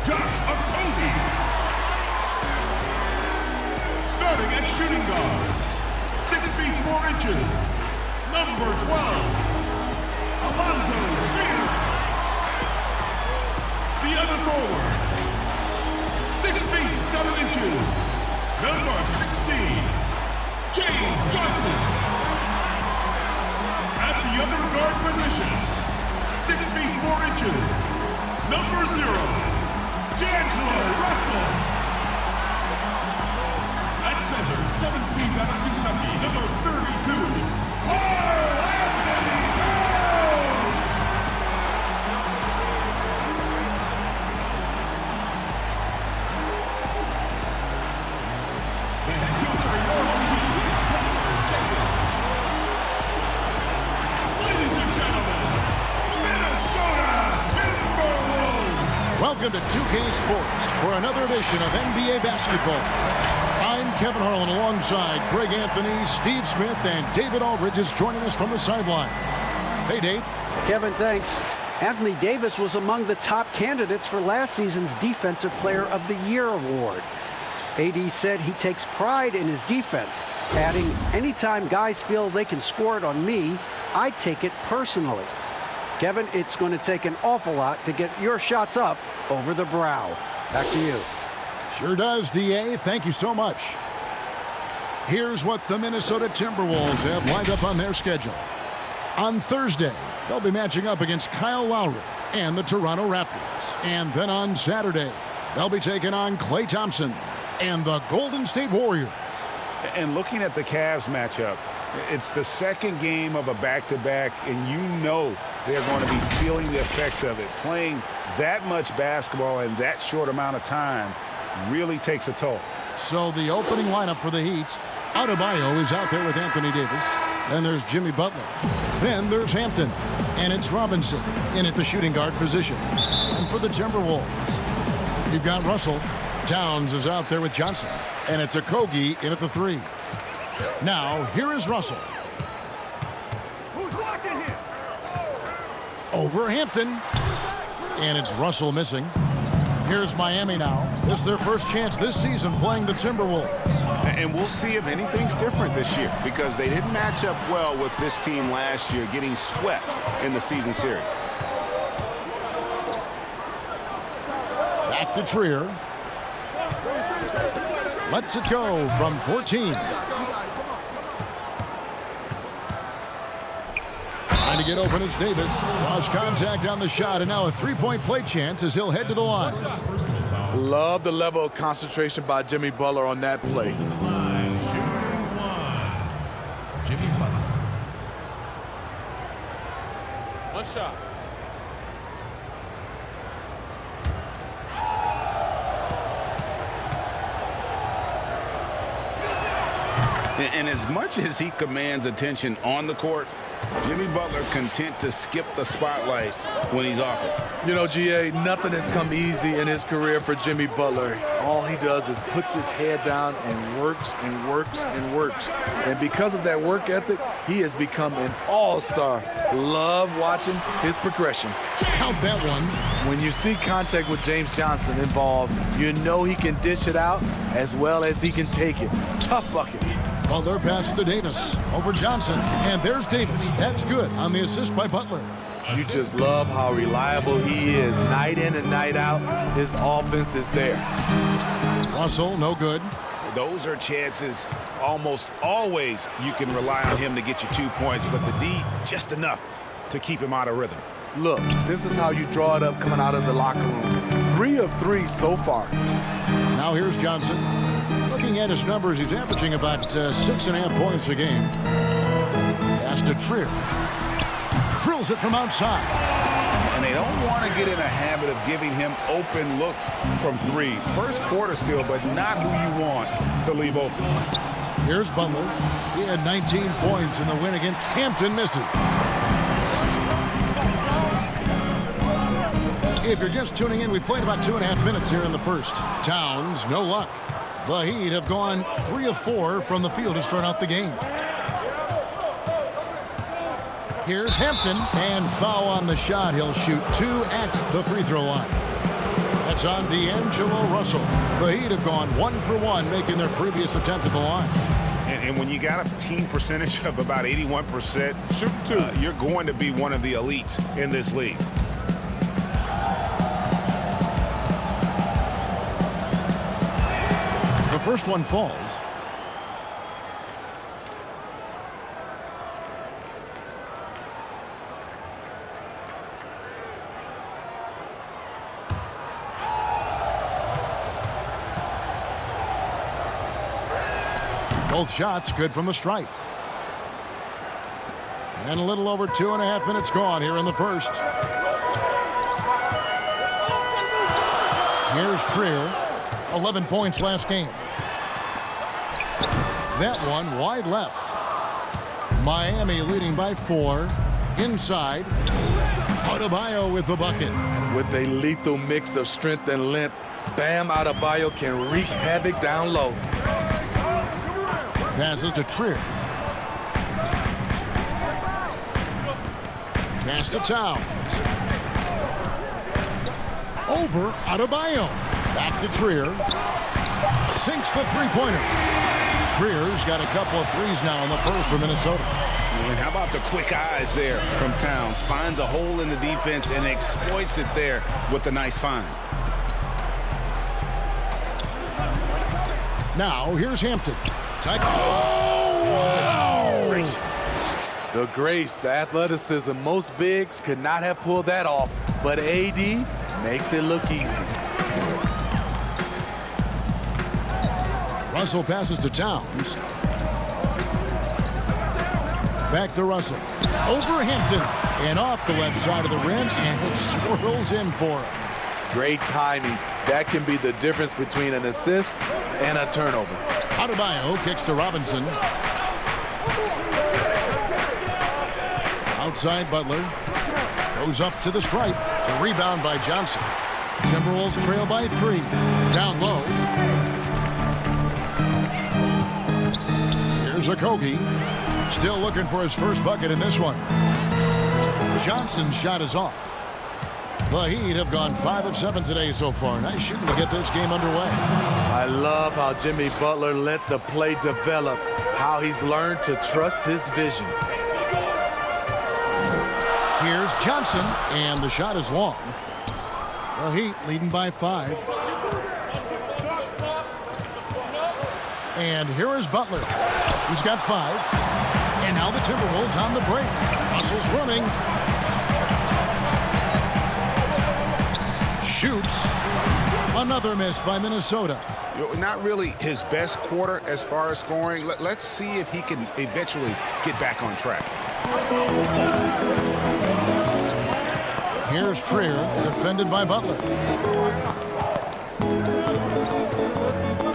Josh Okogie. Starting at shooting guard, 6 feet 4 inches, number 12, Alonzo Trier. The other forward, 6 feet 7 inches, number 16, James Johnson. At the other guard position, 6 feet 4 inches, number 0, D'Angelo Russell. At center, 7 feet out of Kentucky, number 32, Karl Anthony Towns. And featuring your home team is Tyler Jenkins. Ladies and gentlemen, Minnesota Timberwolves. Welcome to 2K Sports for another edition of NBA basketball. I'm Kevin Harlan alongside Greg Anthony, Steve Smith, and David Aldridge is joining us from the sideline. Hey, Dave. Kevin, thanks. Anthony Davis was among the top candidates for last season's Defensive Player of the Year award. AD said he takes pride in his defense, adding, anytime guys feel they can score it on me, I take it personally. Kevin, it's going to take an awful lot to get your shots up over the brow. Back to you. Sure does, DA. Thank you so much. Here's what the Minnesota Timberwolves have lined up on their schedule. On Thursday, they'll be matching up against Kyle Lowry and the Toronto Raptors. And then on Saturday, they'll be taking on Klay Thompson and the Golden State Warriors. And looking at the Cavs matchup, it's the second game of a back-to-back, and you know they're going to be feeling the effects of it. Playing that much basketball in that short amount of time really takes a toll. So the opening lineup for the Heat, Adebayo is out there with Anthony Davis. Then there's Jimmy Butler. Then there's Hampton. And it's Robinson in at the shooting guard position. And for the Timberwolves, you've got Russell. Towns is out there with Johnson. And it's Okogie in at the 3. Now, here is Russell. Who's watching here? Over Hampton. And it's Russell missing. Here's Miami now. This is their first chance this season playing the Timberwolves. And we'll see if anything's different this year, because they didn't match up well with this team last year, getting swept in the season series. Back to Trier. Lets it go from 14. Trying to get open is Davis. Lost contact on the shot, and now a three-point play chance as he'll head to the line. Love the level of concentration by Jimmy Butler on that play. Jimmy Butler. One shot. And as much as he commands attention on the court, Jimmy Butler content to skip the spotlight when he's off it. You know, GA, nothing has come easy in his career for Jimmy Butler. All he does is puts his head down and works and works and works. And because of that work ethic, he has become an all-star. Love watching his progression. Count that one. When you see contact with James Johnson involved, you know he can dish it out as well as he can take it. Tough bucket. Butler passes to Davis. Over Johnson. And there's Davis. That's good on the assist by Butler. You just love how reliable he is. Night in and night out, his offense is there. Russell, no good. Those are chances almost always you can rely on him to get you 2 points, but the D, just enough to keep him out of rhythm. Look, this is how you draw it up coming out of the locker room. 3 of 3 so far. Now here's Johnson. Looking at his numbers, he's averaging about 6.5 points a game. Pass to Trier. Drills it from outside. And they don't want to get in a habit of giving him open looks from 3. First quarter still, but not who you want to leave open. Here's Butler. He had 19 points in the win against Hampton. Misses. If you're just tuning in, we played about 2.5 minutes here in the first. Towns, no luck. The Heat have gone 3 of 4 from the field to start out the game. Here's Hampton, and foul on the shot. He'll shoot 2 at the free throw line. That's on D'Angelo Russell. The Heat have gone 1 for 1, making their previous attempt at the line. And when you got a team percentage of about 81%, you're going to be one of the elites in this league. The first one falls. Both shots good from the stripe. And a little over 2.5 minutes gone here in the first. Here's Trier. 11 points last game. That one wide left. Miami leading by 4. Inside. Adebayo with the bucket. With a lethal mix of strength and length, Bam Adebayo can wreak havoc down low. Passes to Trier. Pass to Towns. Over Adebayo. Back to Trier. Sinks the three-pointer. Trier's got a couple of threes now in the first for Minnesota. And how about the quick eyes there from Towns? Finds a hole in the defense and exploits it there with a nice find. Now, here's Hampton. Oh, wow. The grace, the athleticism, most bigs could not have pulled that off, but AD makes it look easy. Russell passes to Towns. Back to Russell. Over Hampton. And off the left side of the rim, and it swirls in for him. Great timing. That can be the difference between an assist and a turnover. Adebayo kicks to Robinson. Outside Butler. Goes up to the stripe. The rebound by Johnson. Timberwolves trail by 3. Down low. Here's Okogie. Still looking for his first bucket in this one. Johnson's shot is off. The Heat have gone 5 of 7 today so far. Nice shooting to get this game underway. I love how Jimmy Butler let the play develop, how he's learned to trust his vision. Here's Johnson, and the shot is long. The Heat leading by 5. And here is Butler. He's got 5. And now the Timberwolves on the break. Russell's running. Shoots. Another miss by Minnesota. Not really his best quarter as far as scoring. Let's see if he can eventually get back on track. Here's Trier, defended by Butler.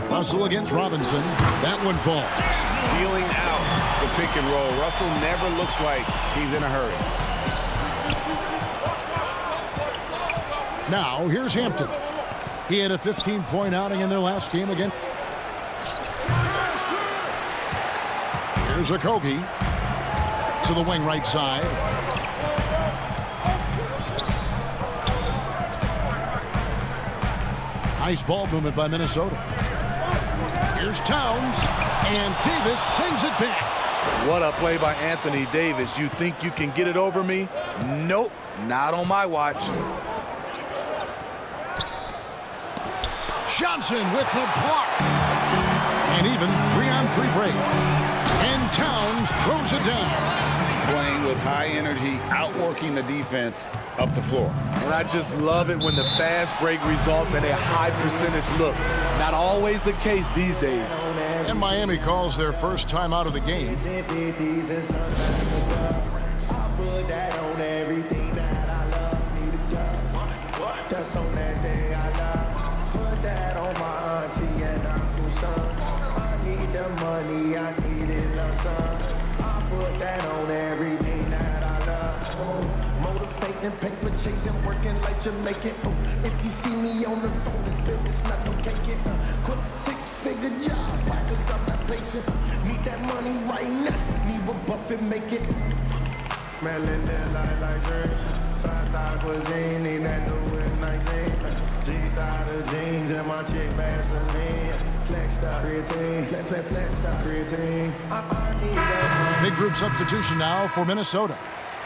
Russell against Robinson. That one falls. Feeling out the pick and roll. Russell never looks like he's in a hurry. Now, here's Hampton. He had a 15-point outing in their last game again. Here's Okogie to the wing right side. Nice ball movement by Minnesota. Here's Towns, and Davis sends it back. What a play by Anthony Davis. You think you can get it over me? Nope, not on my watch. Johnson with the block. And even 3-on-3 break. And Towns throws it down. Playing with high energy, outworking the defense up the floor. And I just love it when the fast break results in a high percentage look. Not always the case these days. And Miami calls their first time out of the game. That's on that day I love. Put that on my auntie and uncle son. I need the money, I need it, love son. I put that on everything that I love. Motivating, paper chasing, working like Jamaican. If you see me on the phone, it's business, not no caking. Quit a 6-figure job, cause I'm not patient. Need that money right now, need what Buffett make it. Smelling that like drinks. 5-star cuisine, need that new with 19. freestyle jeans and my chick Vaseline. Flex style creatine, flex style creatine. I need that. Big group substitution now for Minnesota.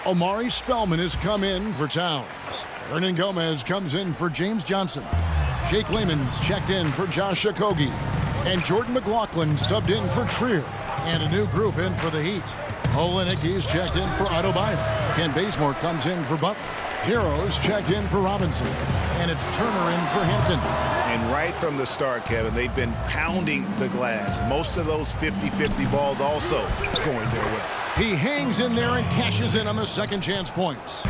Omari Spellman has come in for Towns. Hernan Gomez comes in for James Johnson. Jake Lehman's checked in for Josh Okogie. And Jordan McLaughlin subbed in for Trier. And a new group in for the Heat. Olynyk, he's checked in for Adebayo. Ken Bazemore comes in for Butler. Heroes checked in for Robinson. And it's Turner in for Hampton. And right from the start, Kevin, they've been pounding the glass. Most of those 50-50 balls also going their way. He hangs in there and cashes in on the second chance points.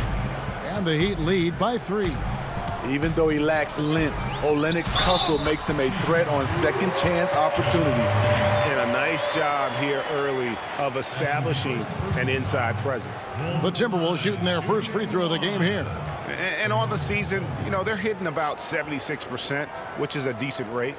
And the Heat lead by 3. Even though he lacks length, Olynyk's hustle makes him a threat on second chance opportunities. And a nice job here early of establishing an inside presence. The Timberwolves shooting their first free throw of the game here. And on the season, you know, they're hitting about 76%, which is a decent rate.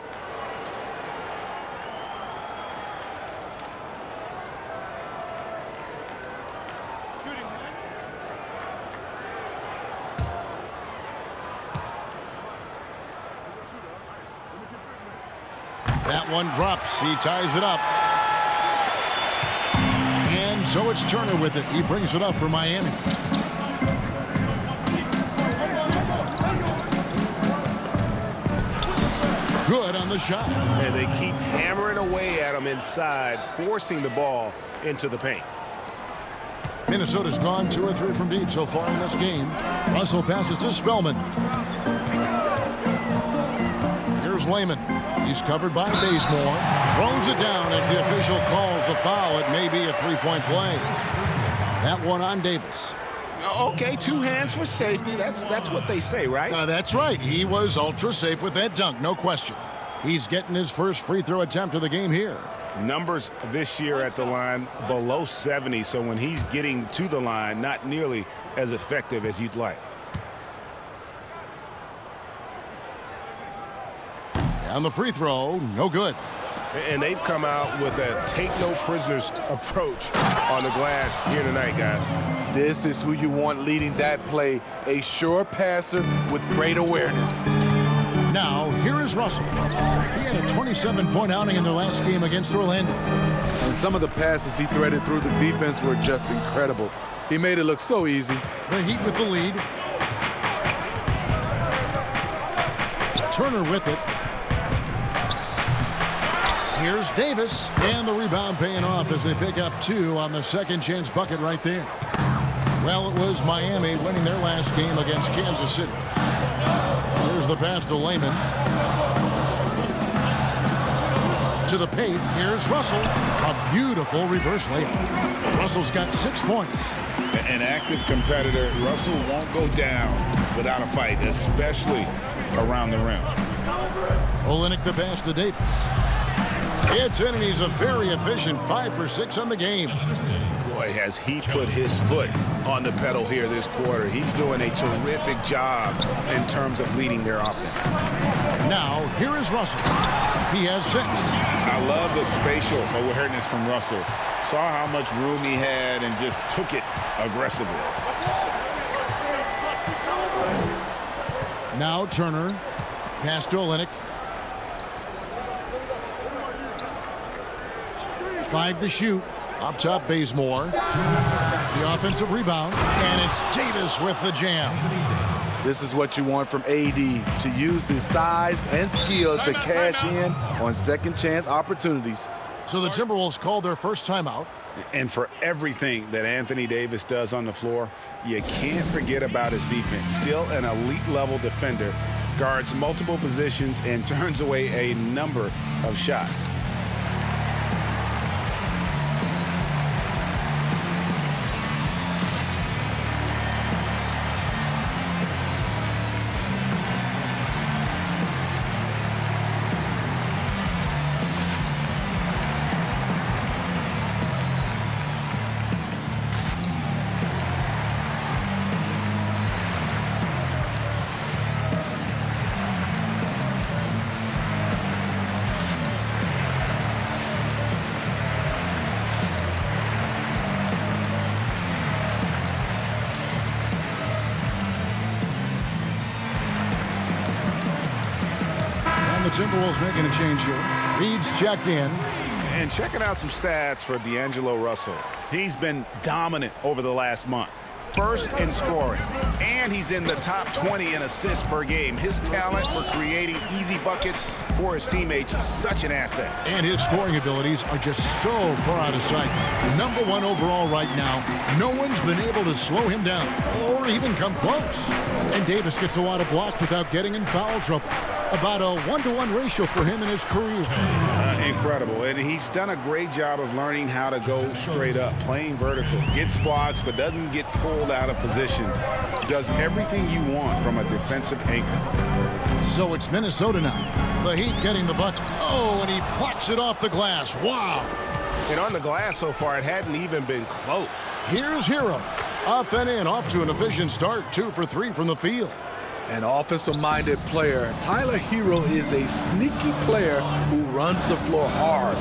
That one drops. He ties it up. And so it's Turner with it. He brings it up for Miami. Good on the shot. And they keep hammering away at him inside, forcing the ball into the paint. Minnesota's gone 2 or 3 from deep so far in this game. Russell passes to Spellman. Here's Lehman. He's covered by Bazemore. Throws it down as the official calls the foul. It may be a 3-point play. That one on Davis. Okay, 2 hands for safety. That's what they say, right? That's right. He was ultra safe with that dunk, no question. He's getting his first free throw attempt of the game here. Numbers this year at the line below 70, so when he's getting to the line, not nearly as effective as you'd like. On the free throw, no good. And they've come out with a take-no-prisoners approach on the glass here tonight, guys. This is who you want leading that play, a sure passer with great awareness. Now, here is Russell. He had a 27-point outing in their last game against Orlando. And some of the passes he threaded through the defense were just incredible. He made it look so easy. The Heat with the lead. Turner with it. Here's Davis, and the rebound paying off as they pick up 2 on the second chance bucket right there. Well, it was Miami winning their last game against Kansas City. Here's the pass to Lehman. To the paint, here's Russell. A beautiful reverse layup. Russell's got 6 points. An active competitor, Russell won't go down without a fight, especially around the rim. Olynyk the pass to Davis. It's in, and he's a very efficient 5 for 6 on the game. Boy, has he put his foot on the pedal here this quarter. He's doing a terrific job in terms of leading their offense. Now, here is Russell. He has 6. I love the spatial awareness from Russell. Saw how much room he had and just took it aggressively. Now Turner. Pass to Olynyk. 5 to shoot. Up top, Bazemore. The offensive rebound. And it's Davis with the jam. This is what you want from AD, to use his size and skill to cash in on second chance opportunities. So the Timberwolves called their first timeout. And for everything that Anthony Davis does on the floor, you can't forget about his defense. Still an elite level defender, guards multiple positions and turns away a number of shots. the Timberwolves making a change here. Reed's checked in. And checking out some stats for D'Angelo Russell. He's been dominant over the last month. First in scoring, and he's in the top 20 in assists per game. His talent for creating easy buckets for his teammates is such an asset. And his scoring abilities are just so far out of sight. #1 overall right now. No one's been able to slow him down or even come close. And Davis gets a lot of blocks without getting in foul trouble. About a 1-to-1 ratio for him in his career. Incredible. And he's done a great job of learning how to go straight up, playing vertical. Gets blocks, but doesn't get pulled out of position. Does everything you want from a defensive anchor. So it's Minnesota now. The Heat getting the bucket. Oh, and he plucks it off the glass. Wow. And on the glass so far, it hadn't even been close. Here's Hero. Up and in, off to an efficient start. 2 for 3 from the field. An offensive-minded player. Tyler Hero is a sneaky player who runs the floor hard.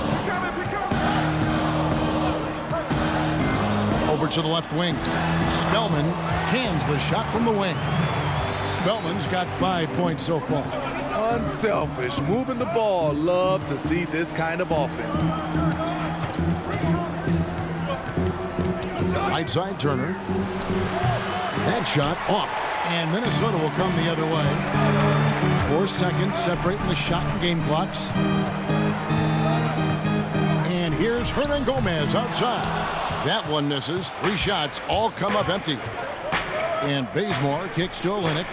Over to the left wing. Spellman cans the shot from the wing. Spellman's got 5 points so far. Unselfish, moving the ball. Love to see this kind of offense. Right side Turner. That shot off. And Minnesota will come the other way. 4 seconds separating the shot and game clocks. And here's Hernan Gomez outside. That one misses. 3 shots all come up empty. And Bazemore kicks to Olynyk.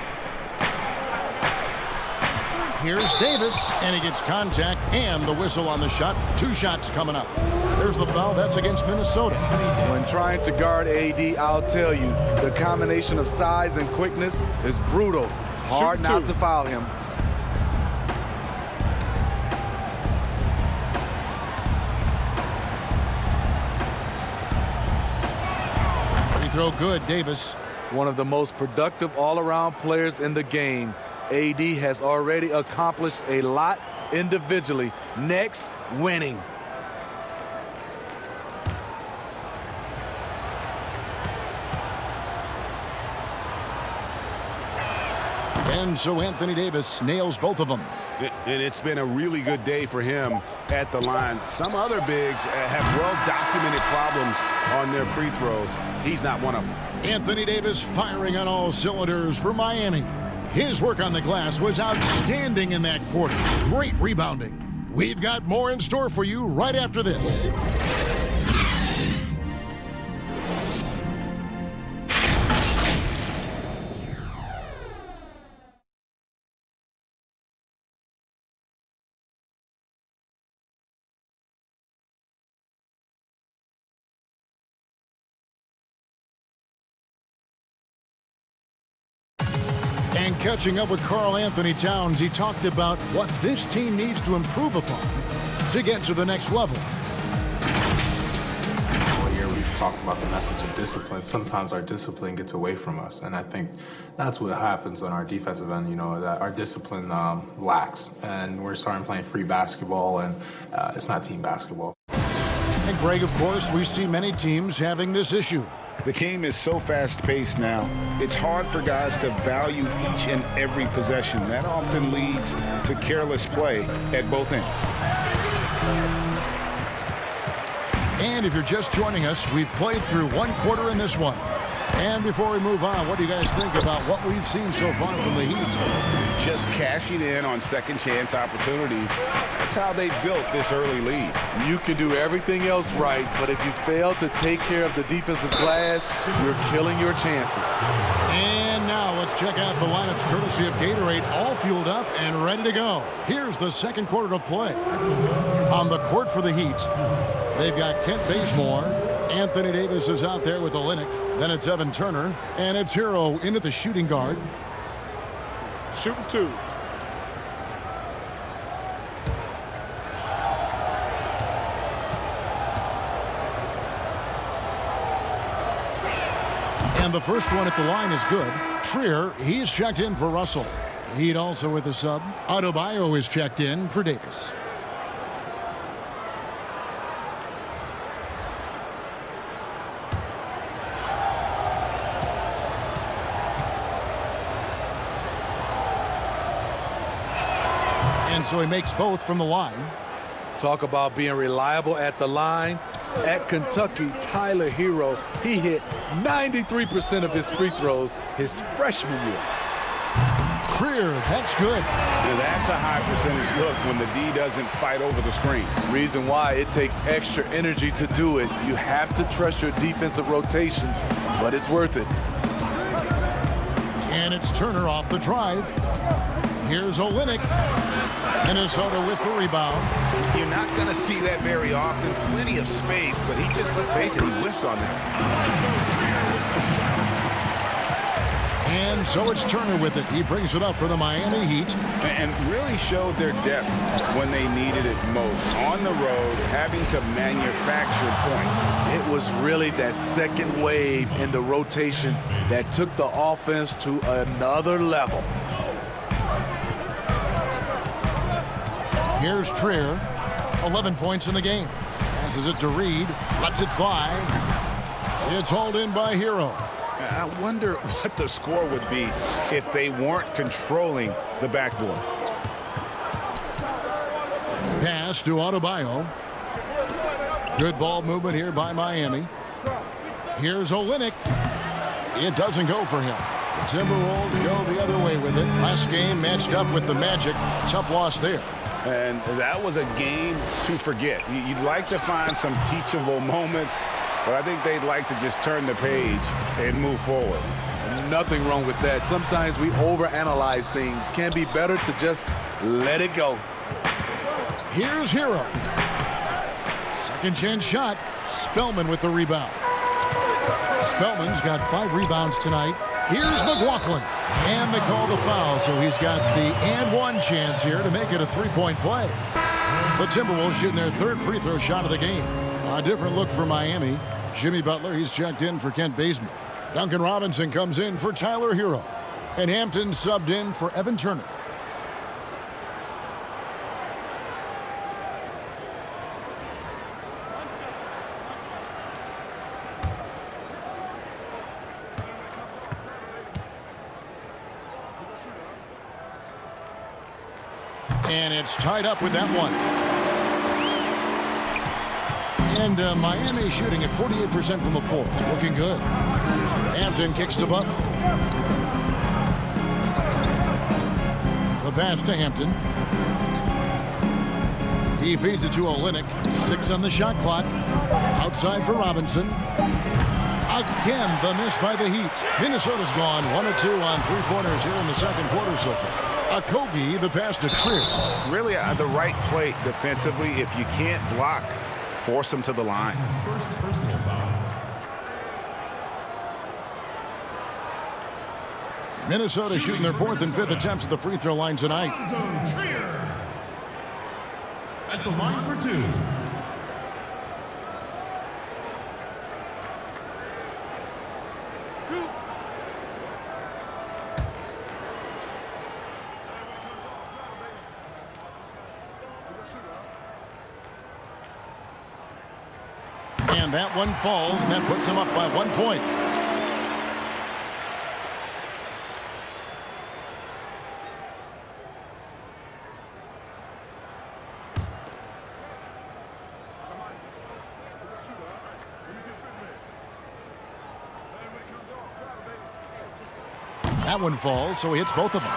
Here's Davis, and he gets contact and the whistle on the shot. 2 shots coming up. There's the foul. That's against Minnesota. When trying to guard AD, I'll tell you, the combination of size and quickness is brutal. Hard not to foul him. Free throw good, Davis. One of the most productive all-around players in the game. AD has already accomplished a lot individually. Next, winning. And so Anthony Davis nails both of them. And it's been a really good day for him at the line. Some other bigs have well-documented problems on their free throws. He's not one of them. Anthony Davis firing on all cylinders for Miami. His work on the glass was outstanding in that quarter. Great rebounding. We've got more in store for you right after this. And catching up with Karl Anthony Towns, he talked about what this team needs to improve upon to get to the next level. All year we've talked about the message of discipline. Sometimes our discipline gets away from us, and I think that's what happens on our defensive end, you know, that our discipline lacks. And we're starting playing free basketball, and it's not team basketball. And Greg, of course, we see many teams having this issue. The game is so fast-paced now, it's hard for guys to value each and every possession. That often leads to careless play at both ends. And if you're just joining us, we've played through 1 quarter in this one. And before we move on, what do you guys think about what we've seen so far from the Heat? Just cashing in on second-chance opportunities. That's how they built this early lead. You can do everything else right, but if you fail to take care of the defensive glass, you're killing your chances. And now let's check out the lineups courtesy of Gatorade, all fueled up and ready to go. Here's the second quarter of play. On the court for the Heat, they've got Kent Bazemore. Anthony Davis is out there with Olynyk. Then it's Evan Turner. And it's Hero in at the shooting guard. Shooting 2. And the first one at the line is good. Trier, he's checked in for Russell. Heat also with a sub. Adebayo is checked in for Davis. And so he makes both from the line. Talk about being reliable at the line. At Kentucky, Tyler Hero, he hit 93% of his free throws his freshman year. Trier, that's good. Now that's a high percentage look when the D doesn't fight over the screen. Reason why it takes extra energy to do it. You have to trust your defensive rotations, but it's worth it. And it's Turner off the drive. Here's Olynyk. Minnesota with the rebound. You're not going to see that very often. Plenty of space, but he just, let's face it, he whiffs on that. And so it's Turner with it. He brings it up for the Miami Heat. And really showed their depth when they needed it most. On the road, having to manufacture points. It was really that second wave in the rotation that took the offense to another level. Here's Trier. 11 points in the game. Passes it to Reed. Lets it fly. It's hauled in by Hero. I wonder what the score would be if they weren't controlling the backboard. Pass to Adebayo. Good ball movement here by Miami. Here's Olynyk. It doesn't go for him. The Timberwolves go the other way with it. Last game matched up with the Magic. Tough loss there. And that was a game to forget. You'd like to find some teachable moments, but I think they'd like to just turn the page and move forward. Nothing wrong with that. Sometimes we overanalyze things. Can be better to just let it go. Here's Hero. Second chance shot. Spellman with the rebound. Spellman's got 5 rebounds tonight. Here's McLaughlin. And they call the foul, so he's got the and one chance here to make it a 3-point play. The Timberwolves shooting their 3rd free throw shot of the game. A different look for Miami. Jimmy Butler, he's checked in for Kent Bazemore. Duncan Robinson comes in for Tyler Hero. And Hampton subbed in for Evan Turner. And it's tied up with that one. And Miami shooting at 48% from the floor. Looking good. Hampton kicks to Butler. The pass to Hampton. He feeds it to Olynyk. 6 on the shot clock. Outside for Robinson. Again, the miss by the Heat. Minnesota's gone 1 of 2 on 3-pointers here in the second quarter so far. Okogie, the pass to Trier. Really the right play defensively. If you can't block, force them to the line. First personal foul. Minnesota shooting their 4th and 5th attempts at the free throw line tonight. Trier at the line for 2. And that one falls, and that puts him up by 1 point. That one falls, so he hits both of them.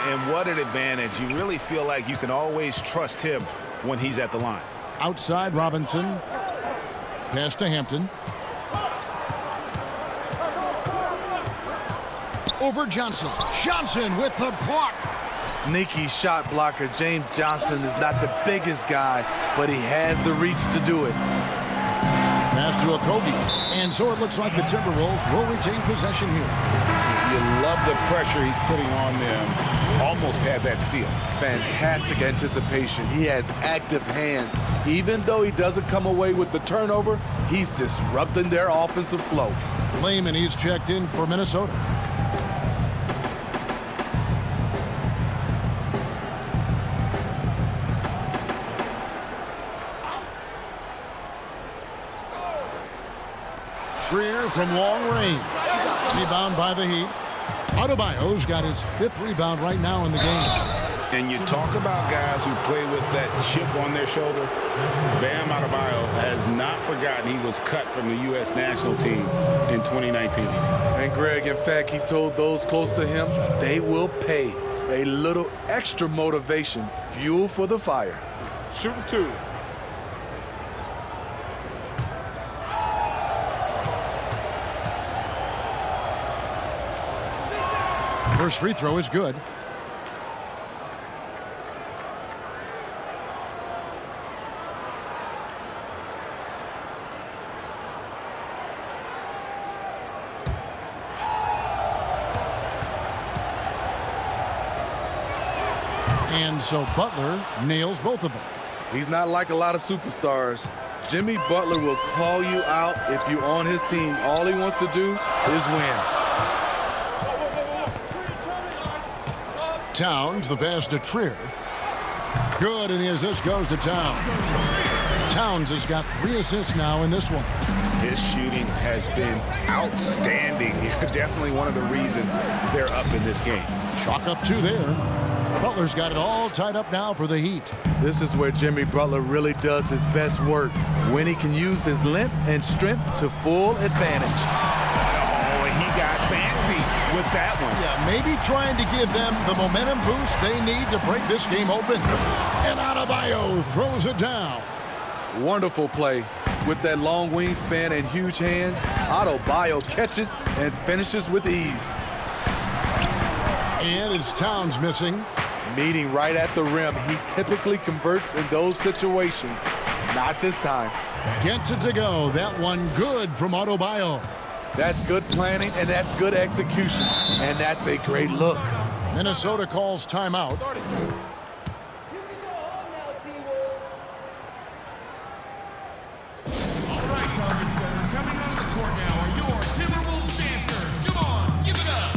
And what an advantage. You really feel like you can always trust him when he's at the line. Outside, Robinson. Pass to Hampton. Over Johnson. Johnson with the block. Sneaky shot blocker. James Johnson is not the biggest guy, but he has the reach to do it. Pass to Okogie. And so it looks like the Timberwolves will retain possession here. You love the pressure he's putting on them. Almost had that steal. Fantastic anticipation. He has active hands. Even though he doesn't come away with the turnover, he's disrupting their offensive flow. Layman, he's checked in for Minnesota. Trier from long range. Rebound by the Heat. Adebayo's got his 5th rebound right now in the game. And you talk about guys who play with that chip on their shoulder. Bam Adebayo has not forgotten he was cut from the U.S. national team in 2019. And Greg, in fact, he told those close to him they will pay. A little extra motivation, fuel for the fire. Shooting 2. First free throw is good. And so Butler nails both of them. He's not like a lot of superstars. Jimmy Butler will call you out if you're on his team. All he wants to do is win. Towns, the pass to Trier. Good, and the assist goes to Towns. Towns has got 3 assists now in this one. His shooting has been outstanding. Definitely one of the reasons they're up in this game. Chalk up 2 there. Butler's got it all tied up now for the Heat. This is where Jimmy Butler really does his best work, when he can use his length and strength to full advantage. Oh, and he got fancy with that one. Yeah, maybe trying to give them the momentum boost they need to break this game open. And Adebayo throws it down. Wonderful play. With that long wingspan and huge hands, Adebayo catches and finishes with ease. And it's Towns missing. Meeting right at the rim, he typically converts in those situations. Not this time. Gets it to go. That one good from Adebayo. That's good planning, and that's good execution. And that's a great look. Minnesota calls timeout. All right, Target Center, coming out of the court now are your Timberwolves dancers. Come on, give it up.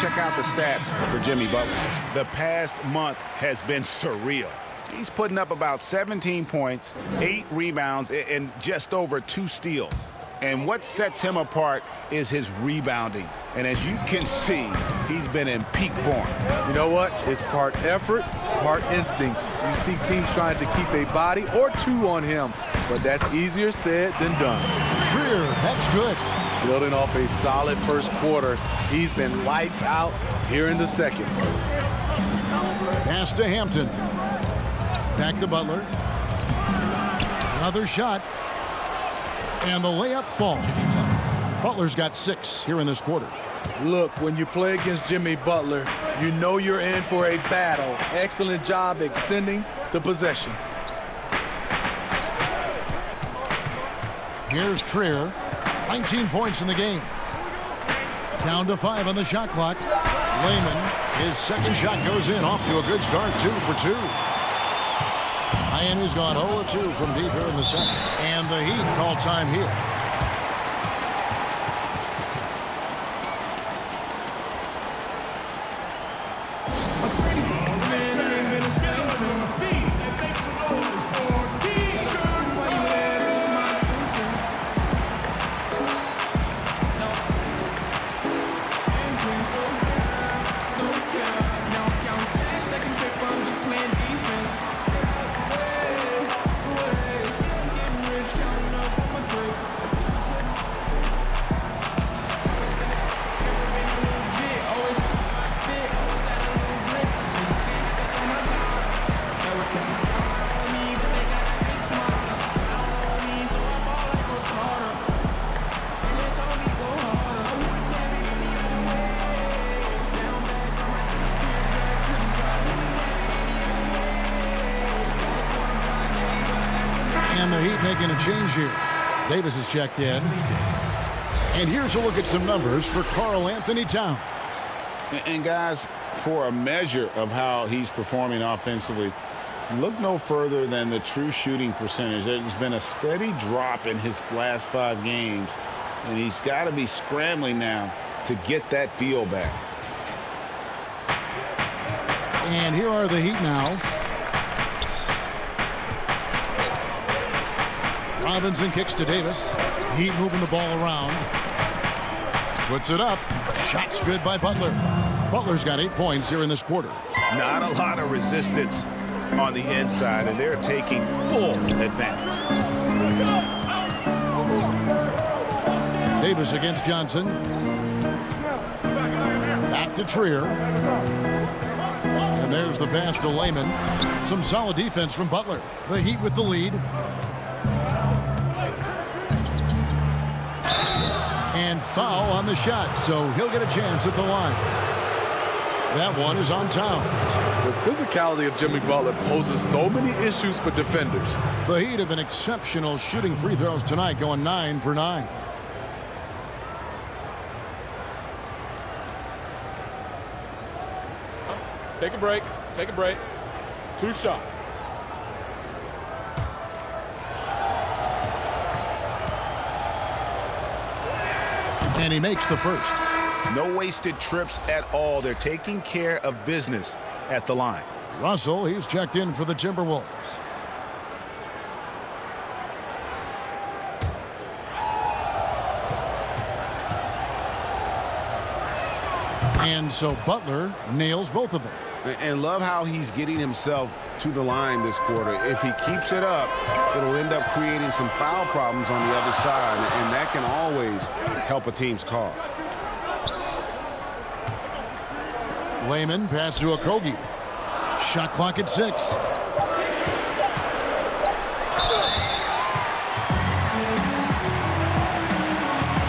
Check out the stats for Jimmy Butler. The past month has been surreal. He's putting up about 17 points, 8 rebounds, and just over 2 steals. And what sets him apart is his rebounding. And as you can see, he's been in peak form. You know what? It's part effort, part instincts. You see teams trying to keep a body or 2 on him, but that's easier said than done. Trier, that's good. Building off a solid first quarter, he's been lights out here in the second. Pass to Hampton. Back to Butler. Another shot. And the layup falls. Butler's got 6 here in this quarter. Look, when you play against Jimmy Butler, you know you're in for a battle. Excellent job extending the possession. Here's Trier. 19 points in the game. Down to 5 on the shot clock. Layman, his second shot goes in, off to a good start, 2 for 2. Miami's gone 0-2 from deep here in the second. And the Heat call time here. And the Heat making a change here. Davis is checked in. And here's a look at some numbers for Karl Anthony Towns. And guys, for a measure of how he's performing offensively, look no further than the true shooting percentage. There's been a steady drop in his last 5 games, and he's got to be scrambling now to get that feel back. And here are the Heat now. Robinson kicks to Davis. Heat moving the ball around. Puts it up. Shot's good by Butler. Butler's got 8 points here in this quarter. Not a lot of resistance on the inside, and they're taking full advantage. Davis against Johnson. Back to Trier. And there's the pass to Layman. Some solid defense from Butler. The Heat with the lead. And foul on the shot, so he'll get a chance at the line. That one is on Towns. The physicality of Jimmy Butler poses so many issues for defenders. The Heat have been exceptional shooting free throws tonight, going 9 for 9. Take a break. Take a break. 2 shots. And he makes the first. No wasted trips at all. They're taking care of business at the line. Russell, he's checked in for the Timberwolves. And so Butler nails both of them. And love how he's getting himself to the line this quarter. If he keeps it up, it'll end up creating some foul problems on the other side, and that can always help a team's cause. Layman pass to Okogie. Shot clock at 6.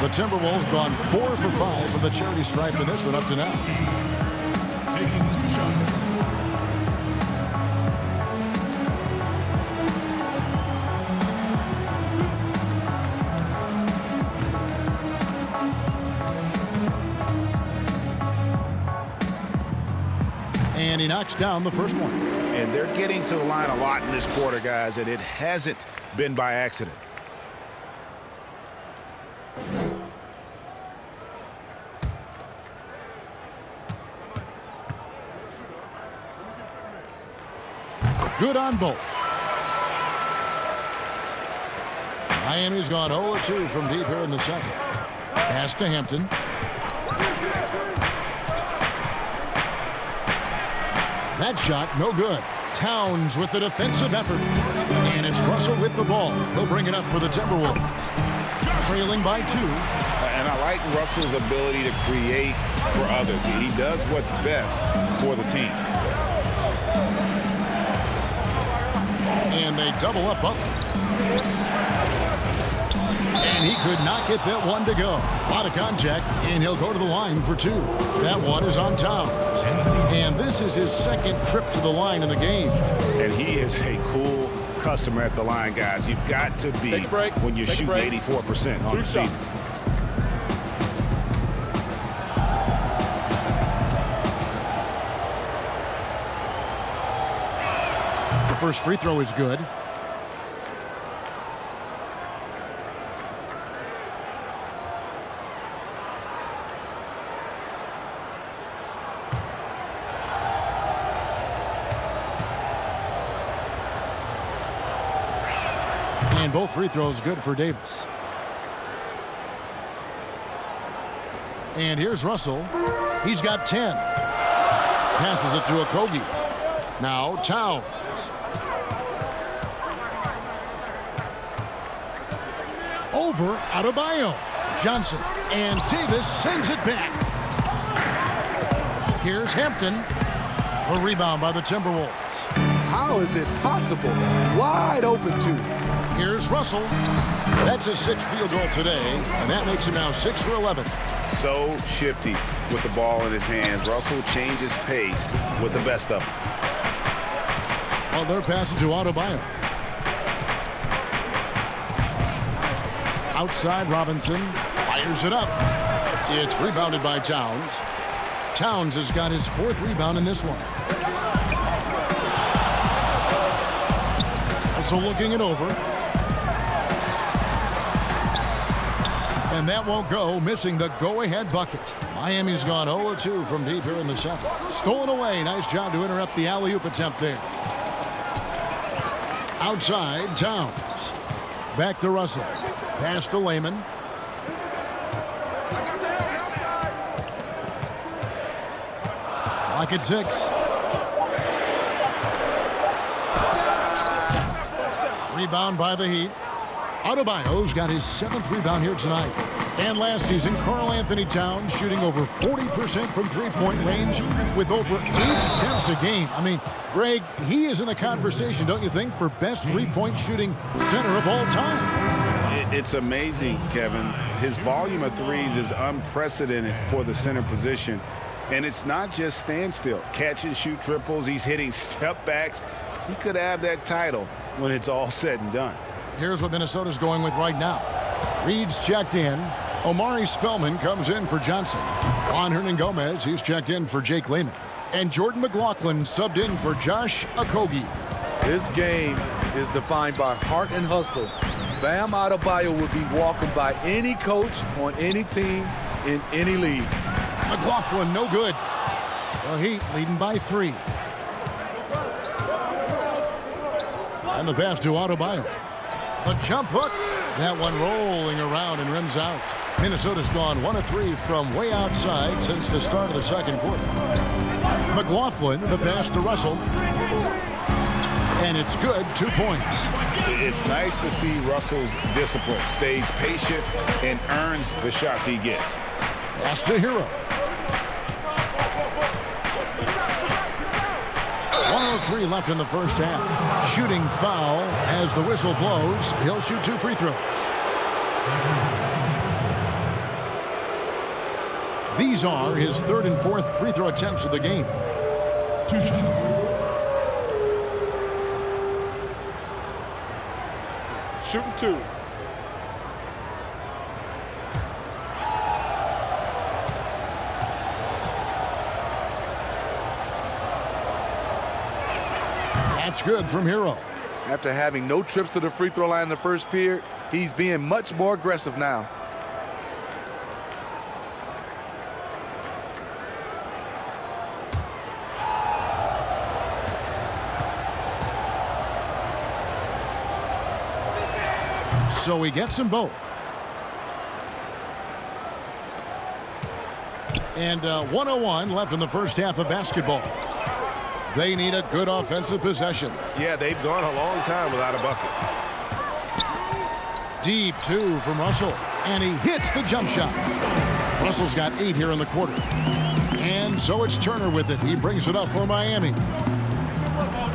The Timberwolves gone 4 for 5 from the charity stripe in this one up to now. Taking 2 shots. And he knocks down the first one. And they're getting to the line a lot in this quarter, guys, and it hasn't been by accident. Good on both. Miami's gone 0-2 from deep here in the second. Pass to Hampton. That shot, no good. Towns with the defensive effort. And it's Russell with the ball. He'll bring it up for the Timberwolves. Trailing by 2. And I like Russell's ability to create for others. He does what's best for the team. And they double up Butler. And he could not get that one to go. A lot of contact, and he'll go to the line for 2. That one is on Towns. And this is his second trip to the line in the game. And he is a cool customer at the line, guys. You've got to be when you shoot 84% on the season. The first free throw is good. And both free throws good for Davis. And here's Russell. He's got 10. Passes it to Okogie. Now Towns. Over Adebayo. Johnson. And Davis sends it back. Here's Hampton. A rebound by the Timberwolves. How is it possible? Wide open, too. Here's Russell. That's his 6th field goal today, and that makes him now 6 for 11. So shifty with the ball in his hands. Russell changes pace with the best of them. Well, they're passing to Adebayo. Outside, Robinson fires it up. It's rebounded by Towns. Towns has got his 4th rebound in this one. Also looking it over. And that won't go, missing the go-ahead bucket. Miami's gone 0-2 from deep here in the 7th. Stolen away. Nice job to interrupt the alley-oop attempt there. Outside, Towns. Back to Russell. Pass to Layman. Clock at 6. Rebound by the Heat. Adebayo's got his 7th rebound here tonight. And last season, Karl-Anthony Towns shooting over 40% from three-point range with over 8 attempts a game. I mean, Greg, he is in the conversation, don't you think, for best three-point shooting center of all time? It's amazing, Kevin. His volume of threes is unprecedented for the center position. And it's not just standstill. Catch and shoot triples. He's hitting step backs. He could have that title when it's all said and done. Here's what Minnesota's going with right now. Reed's checked in. Omari Spellman comes in for Johnson. Juan Hernan-Gomez, he's checked in for Jake Layman. And Jordan McLaughlin subbed in for Josh Okogie. This game is defined by heart and hustle. Bam Adebayo would be walking by any coach on any team in any league. McLaughlin, no good. The Heat leading by 3. And the pass to Adebayo. The jump hook. That one rolling around and rims out. Minnesota's gone 1 of 3 from way outside since the start of the second quarter. McLaughlin, the pass to Russell. And it's good, 2 points. It's nice to see Russell's discipline. Stays patient and earns the shots he gets. Pass to Hero. 1:03 left in the first half. Shooting foul as the whistle blows. He'll shoot 2 free throws. These are his 3rd and 4th free throw attempts of the game. Shooting 2. That's good from Hero. After having no trips to the free throw line in the first period, he's being much more aggressive now. So he gets them both. And 1:01 left in the first half of basketball. They need a good offensive possession. Yeah, they've gone a long time without a bucket. Deep 2 from Russell. And he hits the jump shot. Russell's got 8 here in the quarter. And so it's Turner with it. He brings it up for Miami.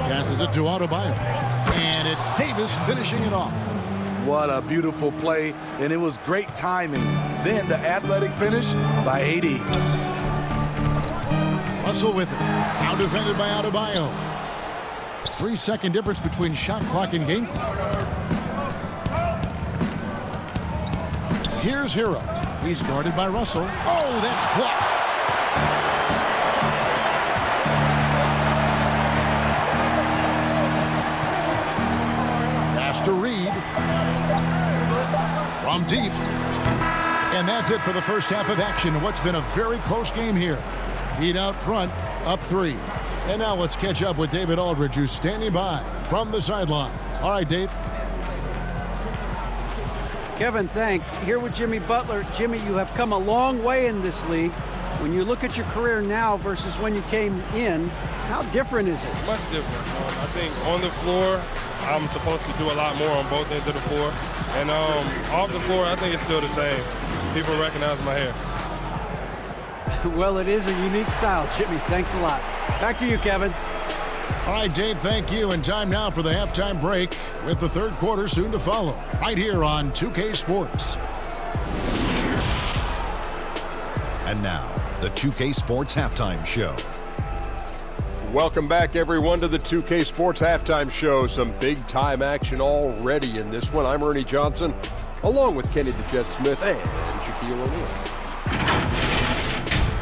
Passes it to Adebayo. And it's Davis finishing it off. What a beautiful play, and it was great timing. Then the athletic finish by AD. Russell with it. Now defended by Adebayo. 3-second difference between shot clock and game clock. Here's Hero. He's guarded by Russell. Oh, that's blocked. Pass to Reed. From deep. And that's it for the first half of action. What's been a very close game here. Heat out front, up 3. And now let's catch up with David Aldridge, who's standing by from the sideline. All right, Dave. Kevin, thanks. Here with Jimmy Butler. Jimmy, you have come a long way in this league. When you look at your career now versus when you came in, how different is it? Much different. I think on the floor, I'm supposed to do a lot more on both ends of the floor. And off the floor, I think it's still the same. People recognize my hair. Well, it is a unique style. Jimmy, thanks a lot. Back to you, Kevin. All right, Dave, thank you. And time now for the halftime break with the third quarter soon to follow. Right here on 2K Sports. And now, the 2K Sports Halftime Show. Welcome back, everyone, to the 2K Sports Halftime Show. Some big-time action already in this one. I'm Ernie Johnson. along with Kenny the Jet Smith and Shaquille O'Neal.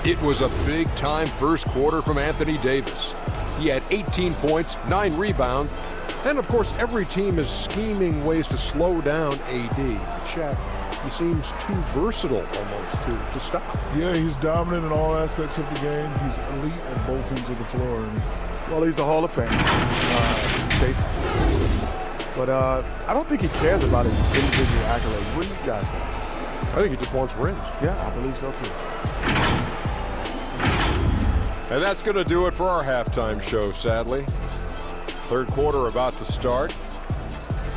It was a big-time first quarter from Anthony Davis. He had 18 points, 9 rebounds, and of course every team is scheming ways to slow down AD. Shaq, he seems too versatile almost to stop. Yeah, he's dominant in all aspects of the game. He's elite at both ends of the floor. Well, he's a Hall of Famer, but I don't think he cares about his individual accolades. What do you guys think? I think he just wants rings. Yeah, I believe so too. And that's going to do it for our halftime show, sadly. Third quarter about to start.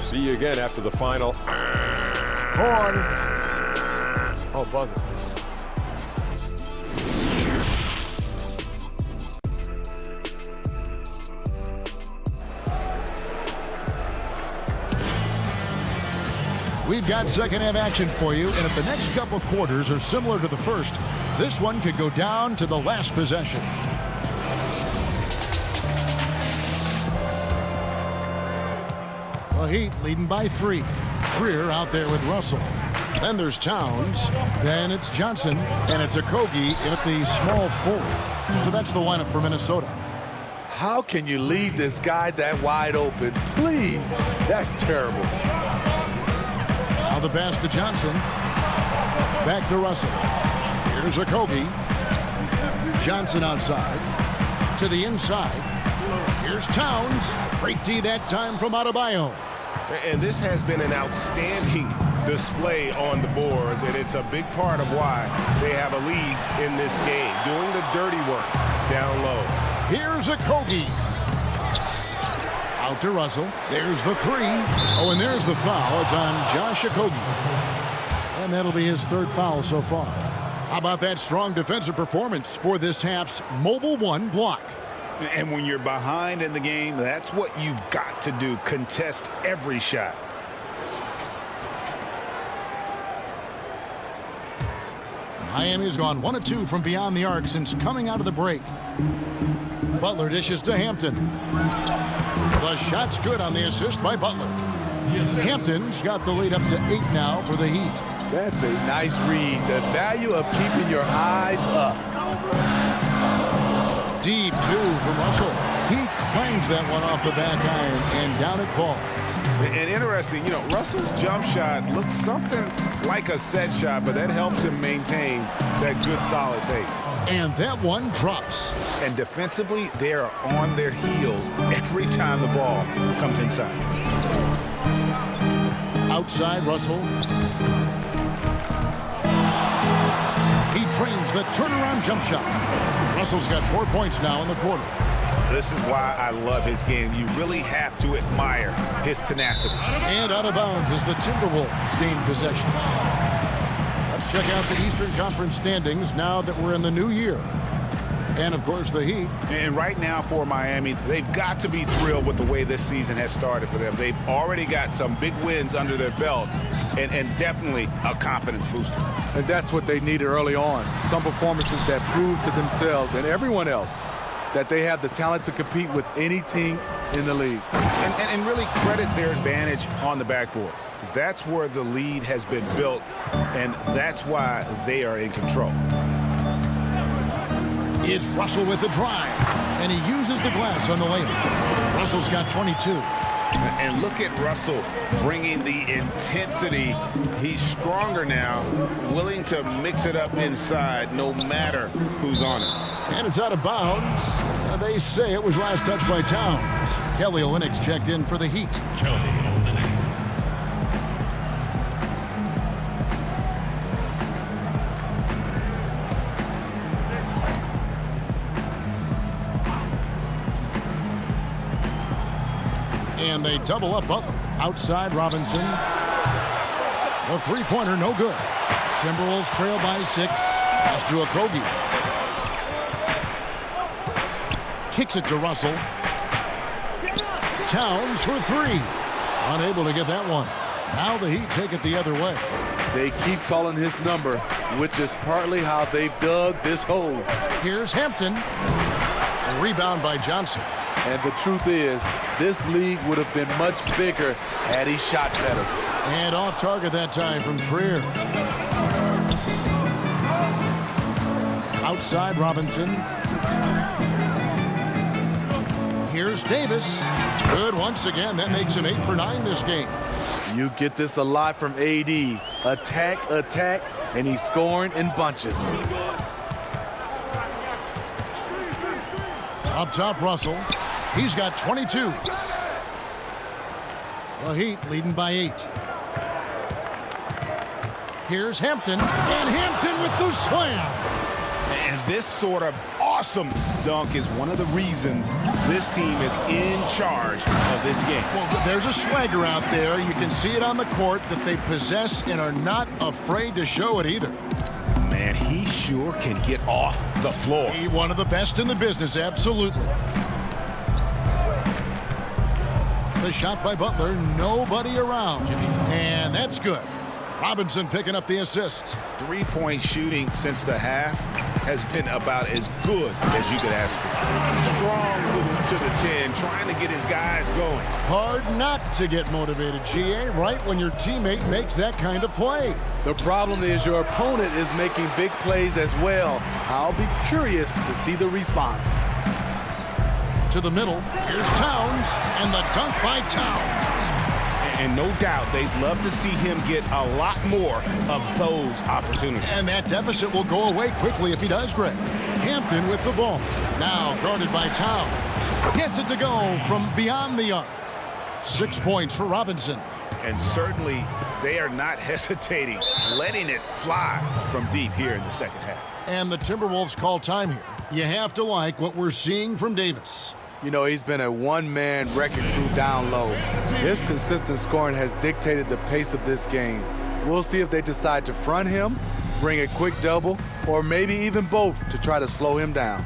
See you again after the final. Horn. Oh, buzzer. We've got second half action for you, and if the next couple quarters are similar to the first, this one could go down to the last possession. The Heat leading by 3. Trier out there with Russell. Then there's Towns. Then it's Johnson. And it's Okogie in at the small forward. So that's the lineup for Minnesota. How can you leave this guy that wide open? Please. That's terrible. Now the pass to Johnson. Back to Russell. Here's Okogie. Johnson outside. To the inside. Here's Towns. Great D that time from Adebayo. And this has been an outstanding display on the boards, and it's a big part of why they have a lead in this game, doing the dirty work down low. Here's Okogie. Out to Russell. There's the 3. Oh, and there's the foul. It's on Josh Okogie. And that'll be his 3rd foul so far. How about that strong defensive performance for this half's Mobile One block? And when you're behind in the game, that's what you've got to do. Contest every shot. Miami's gone 1 of 2 from beyond the arc since coming out of the break. Butler dishes to Hampton. The shot's good on the assist by Butler. Hampton's got the lead up to 8 now for the Heat. That's a nice read. The value of keeping your eyes up. Deep 2 from Russell. He clangs that one off the back iron, and down it falls. And interesting, Russell's jump shot looks something like a set shot, but that helps him maintain that good, solid pace. And that one drops. And defensively, they are on their heels every time the ball comes inside. Outside, Russell. He drains the turnaround jump shot. Russell's got 4 points now in the quarter. This is why I love his game. You really have to admire his tenacity. And out of bounds as the Timberwolves gain possession. Let's check out the Eastern Conference standings now that we're in the new year. And, of course, the Heat. And right now for Miami, they've got to be thrilled with the way this season has started for them. They've already got some big wins under their belt and definitely a confidence booster. And that's what they needed early on. Some performances that proved to themselves and everyone else that they have the talent to compete with any team in the league. And really credit their advantage on the backboard. That's where the lead has been built, and that's why they are in control. It's Russell with the drive, and he uses the glass on the layup. Russell's got 22. And look at Russell bringing the intensity. He's stronger now, willing to mix it up inside no matter who's on it. And it's out of bounds. They say it was last touched by Towns. Kelly Olynyk's checked in for the Heat. Kelly Olynyk. And they double up Butler. Outside Robinson. The three-pointer no good. Timberwolves trail by 6. Pass to Okogie. Kicks it to Russell. Towns for 3. Unable to get that one. Now the Heat take it the other way. They keep calling his number, which is partly how they've dug this hole. Here's Hampton. A rebound by Johnson. And the truth is, this league would have been much bigger had he shot better. And off target that time from Trier. Outside Robinson. Here's Davis. Good once again. That makes him 8 for 9 this game. You get this a lot from AD. Attack, attack, and he's scoring in bunches. Up top, Russell. He's got 22. The Heat leading by 8. Here's Hampton, and Hampton with the slam. And this sort of awesome dunk is one of the reasons this team is in charge of this game. Well, there's a swagger out there. You can see it on the court that they possess and are not afraid to show it either. Man, he sure can get off the floor. He's one of the best in the business, absolutely. The shot by Butler, nobody around. And that's good. Robinson picking up the assist. 3-point shooting since the half has been about as good as you could ask for. Strong move to the 10, trying to get his guys going. Hard not to get motivated, GA, right when your teammate makes that kind of play. The problem is your opponent is making big plays as well. I'll be curious to see the response. To the middle, here's Towns, and the dunk by Towns. And no doubt they'd love to see him get a lot more of those opportunities. And that deficit will go away quickly if he does, Greg. Hampton with the ball. Now guarded by Towns. Gets it to go from beyond the arc. 6 points for Robinson. And certainly they are not hesitating, letting it fly from deep here in the second half. And the Timberwolves call time here. You have to like what we're seeing from Davis. You know, he's been a one-man wrecking crew down low. His consistent scoring has dictated the pace of this game. We'll see if they decide to front him, bring a quick double, or maybe even both to try to slow him down.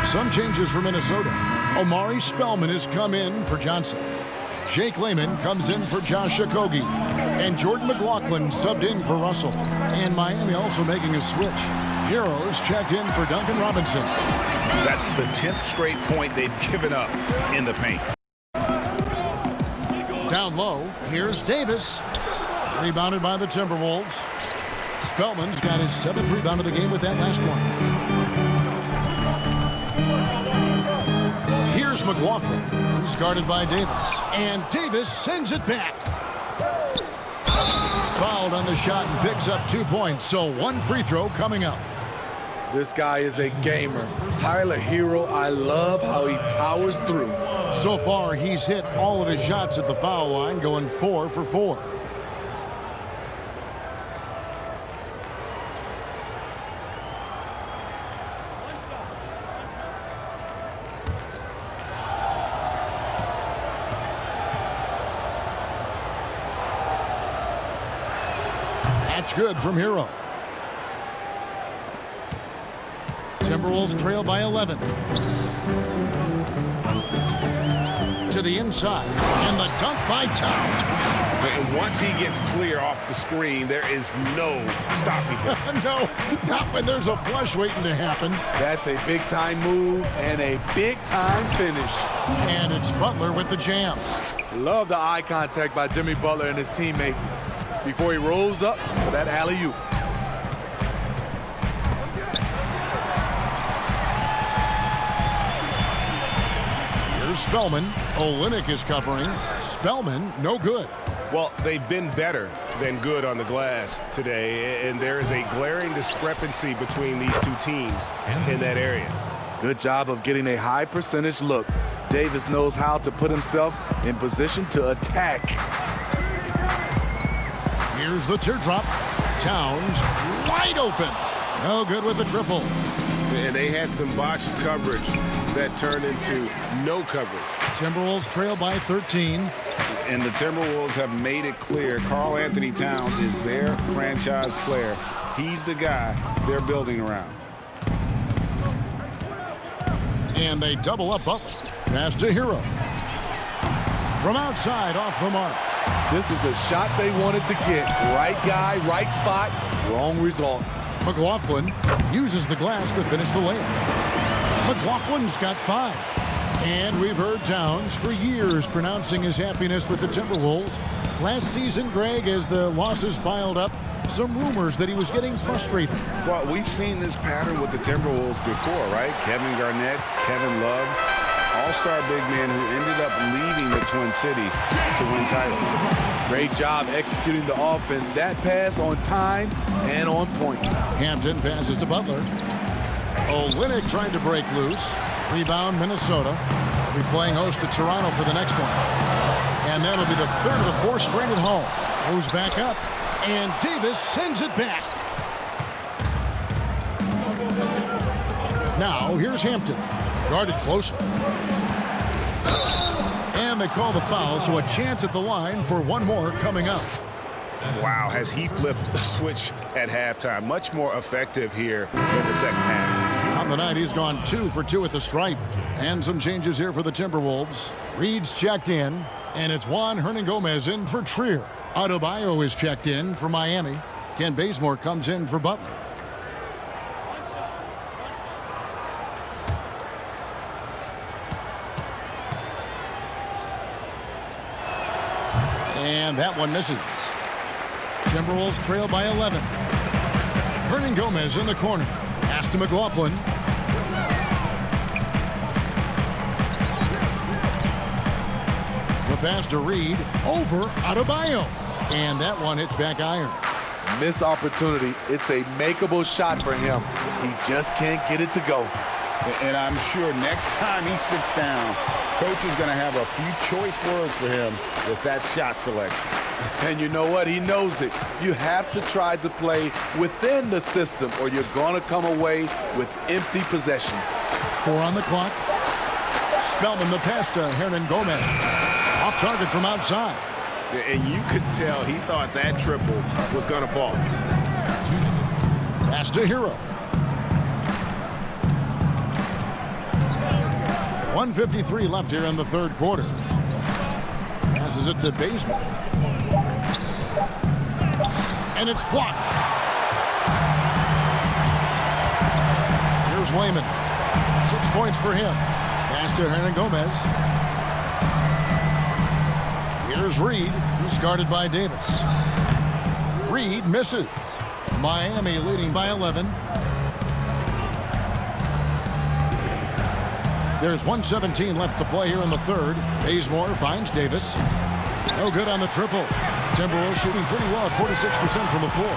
Some changes for Minnesota. Omari Spellman has come in for Johnson. Jake Layman comes in for Josh Okogie. And Jordan McLaughlin subbed in for Russell. And Miami also making a switch. Heroes checked in for Duncan Robinson. That's the 10th straight point they've given up in the paint. Down low, here's Davis. Rebounded by the Timberwolves. Spellman's got his 7th rebound of the game with that last one. Here's McLaughlin. He's guarded by Davis. And Davis sends it back. Fouled on the shot and picks up 2 points. So 1 free throw coming up. This guy is a gamer. Tyler Hero, I love how he powers through. So far, he's hit all of his shots at the foul line, going 4 for 4. That's good from Hero. Timberwolves trail by 11. To the inside, and the dunk by Towns. And once he gets clear off the screen, there is no stopping him. No, not when there's a flush waiting to happen. That's a big-time move and a big-time finish. And it's Butler with the jam. Love the eye contact by Jimmy Butler and his teammate before he rolls up for that alley-oop. Here's Spellman. Olynyk is covering. Spellman, no good. Well, they've been better than good on the glass today, and there is a glaring discrepancy between these two teams in that area. Good job of getting a high percentage look. Davis knows how to put himself in position to attack. Here's the teardrop. Towns wide open. No good with the triple. And they had some botched coverage that turned into no coverage. Timberwolves trail by 13. And the Timberwolves have made it clear Karl Anthony Towns is their franchise player. He's the guy they're building around. And they double up Butler. Pass to Hero. From outside, off the mark. This is the shot they wanted to get. Right guy, right spot, wrong result. McLaughlin uses the glass to finish the layup. McLaughlin's got 5. And we've heard Towns for years pronouncing his happiness with the Timberwolves. Last season, Greg, as the losses piled up, some rumors that he was getting frustrated. Well, we've seen this pattern with the Timberwolves before, right? Kevin Garnett, Kevin Love, all-star big men who ended up leaving the Twin Cities to win titles. Great job executing the offense. That pass on time and on point. Hampton passes to Butler. Olynyk trying to break loose. Rebound, Minnesota. We'll be playing host to Toronto for the next one. And that'll be the third of the 4 straight at home. Moves back up. And Davis sends it back. Now, here's Hampton. Guarded closer. And they call the foul, so a chance at the line for one more coming up. Wow, has he flipped the switch at halftime. Much more effective here in the second half. On the night, he's gone 2 for 2 at the stripe. And some changes here for the Timberwolves. Reed's checked in, and it's Juan Hernangomez in for Trier. Adebayo is checked in for Miami. Ken Bazemore comes in for Butler. And that one misses. Timberwolves trail by 11. Hernangomez in the corner. Pass to McLaughlin. The pass to Reed over Adebayo. And that one hits back iron. Missed opportunity. It's a makeable shot for him. He just can't get it to go. And I'm sure next time he sits down, coach is going to have a few choice words for him with that shot selection. And you know what? He knows it. You have to try to play within the system or you're going to come away with empty possessions. 4 on the clock. Spellman the pass to Hernangomez. Off target from outside. And you could tell he thought that triple was going to fall. Pass to Hero. 1:53 left here in the third quarter. Passes it to Bazemore. And it's blocked. Here's Wayman. 6 points for him. Pass to Hernangomez. Here's Reed. He's guarded by Davis. Reed misses. Miami leading by 11. There's 1:17 left to play here in the third. Bazemore finds Davis. No good on the triple. Timberwolves shooting pretty well at 46% from the floor.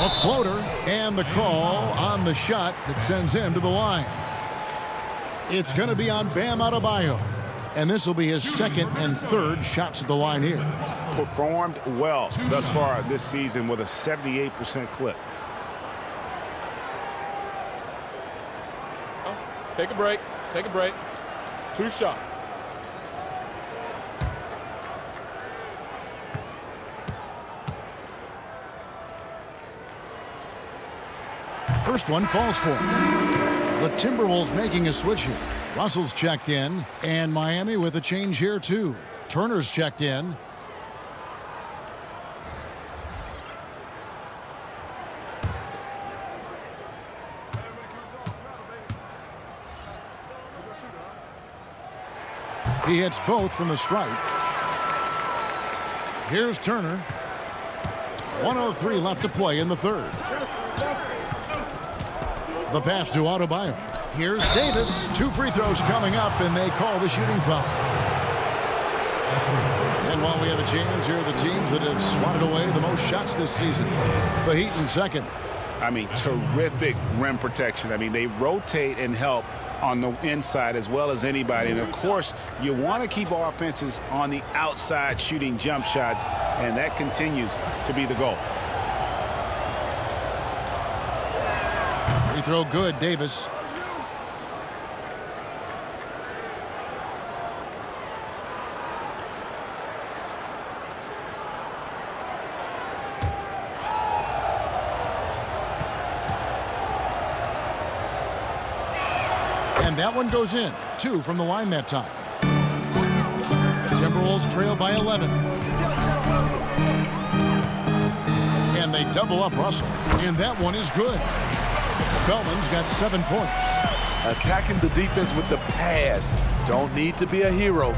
A floater and the call on the shot that sends him to the line. It's going to be on Bam Adebayo. And this will be his second and third shots at the line here. Performed well thus far this season with a 78% clip. Take a break. Take a break. 2 shots. First one falls for him. The Timberwolves making a switch here. Russell's checked in, and Miami with a change here too. Turner's checked in. He hits both from the stripe. Here's Turner. 1:03 left to play in the third. The pass to Adebayo. Here's Davis. 2 free throws coming up, and they call the shooting foul. And while we have a chance, here are the teams that have swatted away the most shots this season. The Heat in second. I mean, terrific rim protection. I mean, they rotate and help on the inside as well as anybody. And, of course, you want to keep offenses on the outside shooting jump shots, and that continues to be the goal. Free throw good, Davis. And that one goes in. 2 from the line that time. Timberwolves trail by 11. And they double up Russell. And that one is good. Spellman's got 7 points. Attacking the defense with the pass. Don't need to be a hero.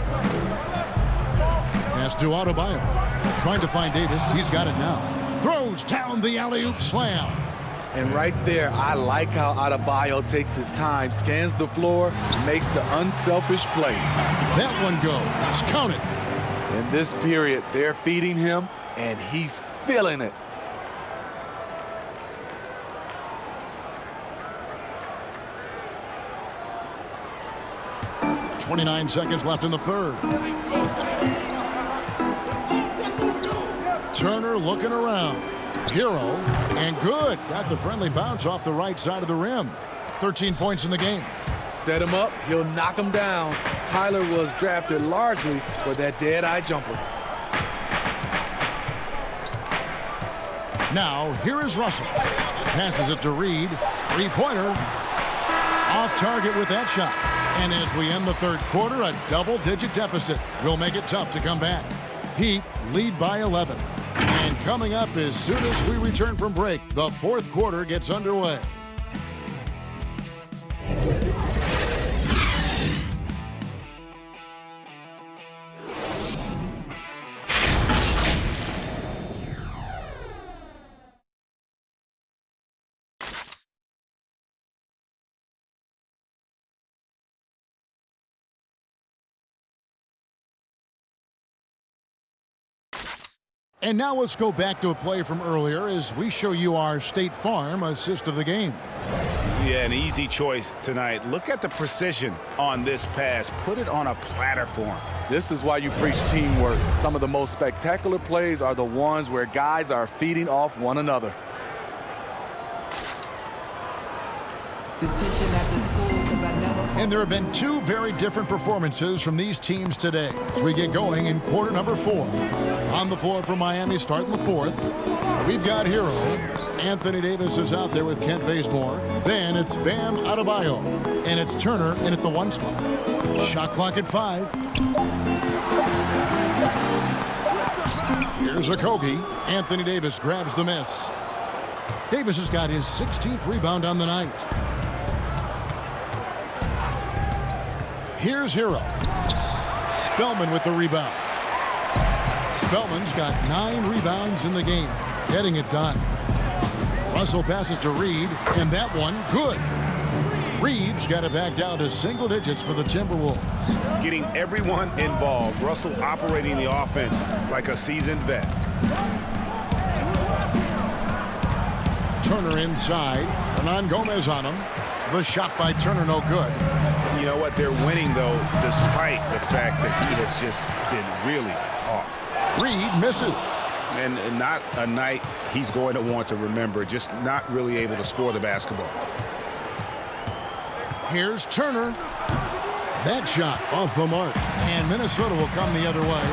Pass to Adebayo. Trying to find Davis. He's got it now. Throws down the alley-oop slam. And right there, I like how Adebayo takes his time, scans the floor, makes the unselfish play. That one goes. Count it. In this period, they're feeding him, and he's feeling it. .29 seconds left in the third. Turner looking around. Hero, and good. Got the friendly bounce off the right side of the rim. 13 points in the game. Set him up, he'll knock him down. Tyler was drafted largely for that dead-eye jumper. Now, here is Russell. Passes it to Reed. Three-pointer. Off target with that shot. And as we end the third quarter, a double-digit deficit will make it tough to come back. Heat lead by 11. And coming up as soon as we return from break, the fourth quarter gets underway. And now let's go back to a play from earlier as we show you our State Farm assist of the game. Yeah, an easy choice tonight. Look at the precision on this pass. Put it on a platter form. This is why you preach teamwork. Some of the most spectacular plays are the ones where guys are feeding off one another. And there have been 2 very different performances from these teams today as we get going in quarter number 4. On the floor for Miami starting the fourth, we've got Hero. Anthony Davis is out there with Kent Bazemore. Then it's Bam Adebayo. And it's Turner in at the 1 spot. Shot clock at 5. Here's Okogie. Anthony Davis grabs the miss. Davis has got his 16th rebound on the night. Here's Hero. Spellman with the rebound. Spellman's got 9 rebounds in the game, getting it done. Russell passes to Reed, and that one, good. Reed's got it back down to single digits for the Timberwolves. Getting everyone involved. Russell operating the offense like a seasoned vet. Turner inside. Hernan Gomez on him. The shot by Turner, no good. You know what? They're winning, though, despite the fact that he has just been really off. Reed misses. And not a night he's going to want to remember. Just not really able to score the basketball. Here's Turner. That shot off the mark. And Minnesota will come the other way.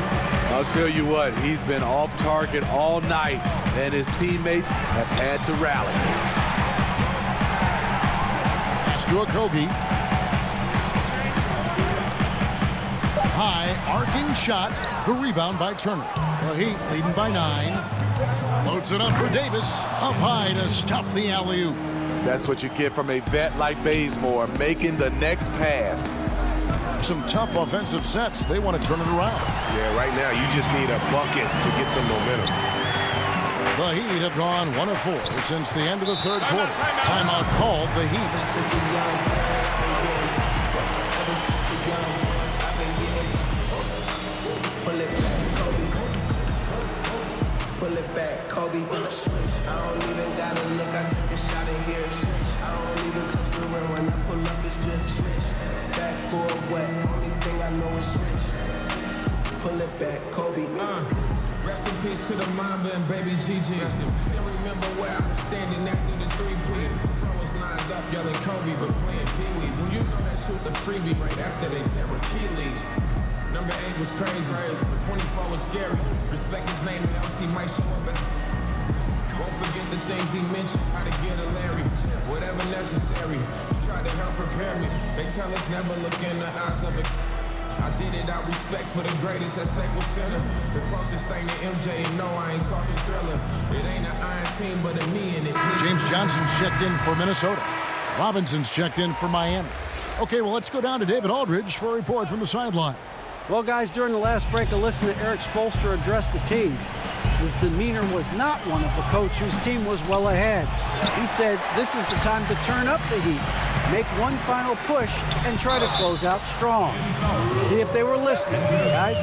I'll tell you what, he's been off target all night, and his teammates have had to rally. Pass to Okogie. High arcing shot. The rebound by Turner. The Heat leading by 9. Loads it up for Davis. Up high to stuff the alley-oop. That's what you get from a vet like Bazemore, making the next pass. Some tough offensive sets. They want to turn it around. Yeah, right now you just need a bucket to get some momentum. The Heat have gone 1 of 4 since the end of the third quarter. Timeout called the Heat. Pull it back, Kobe. I don't even gotta look, I took the shot. pull it back, Kobe. Rest in peace to the Mamba and baby Gigi. Still remember where I was standing after the 3-P. Flow was lined up yelling Kobe, but playing Pee-wee. When you know that shoot the freebie right after they tear Achilles. Number 8 was crazy, but 24 was scary. Respect his name and LC might show up as. Won't forget the things he mentioned, how to get a Larry. Whatever necessary, you tried to help prepare me. They tell us never look in the eyes of it. I did it out respect for the greatest at Staples Center. The closest thing to MJ, and no, I ain't talking Thriller. It ain't an iron team, but a me in it. James Johnson's checked in for Minnesota. Robinson's checked in for Miami. Okay, well, let's go down to David Aldridge for a report from the sideline. Well, guys, during the last break, I listened to Eric Spoelstra address the team. His demeanor was not one of a coach whose team was well ahead. He said, this is the time to turn up the heat, make one final push, and try to close out strong. See if they were listening, guys.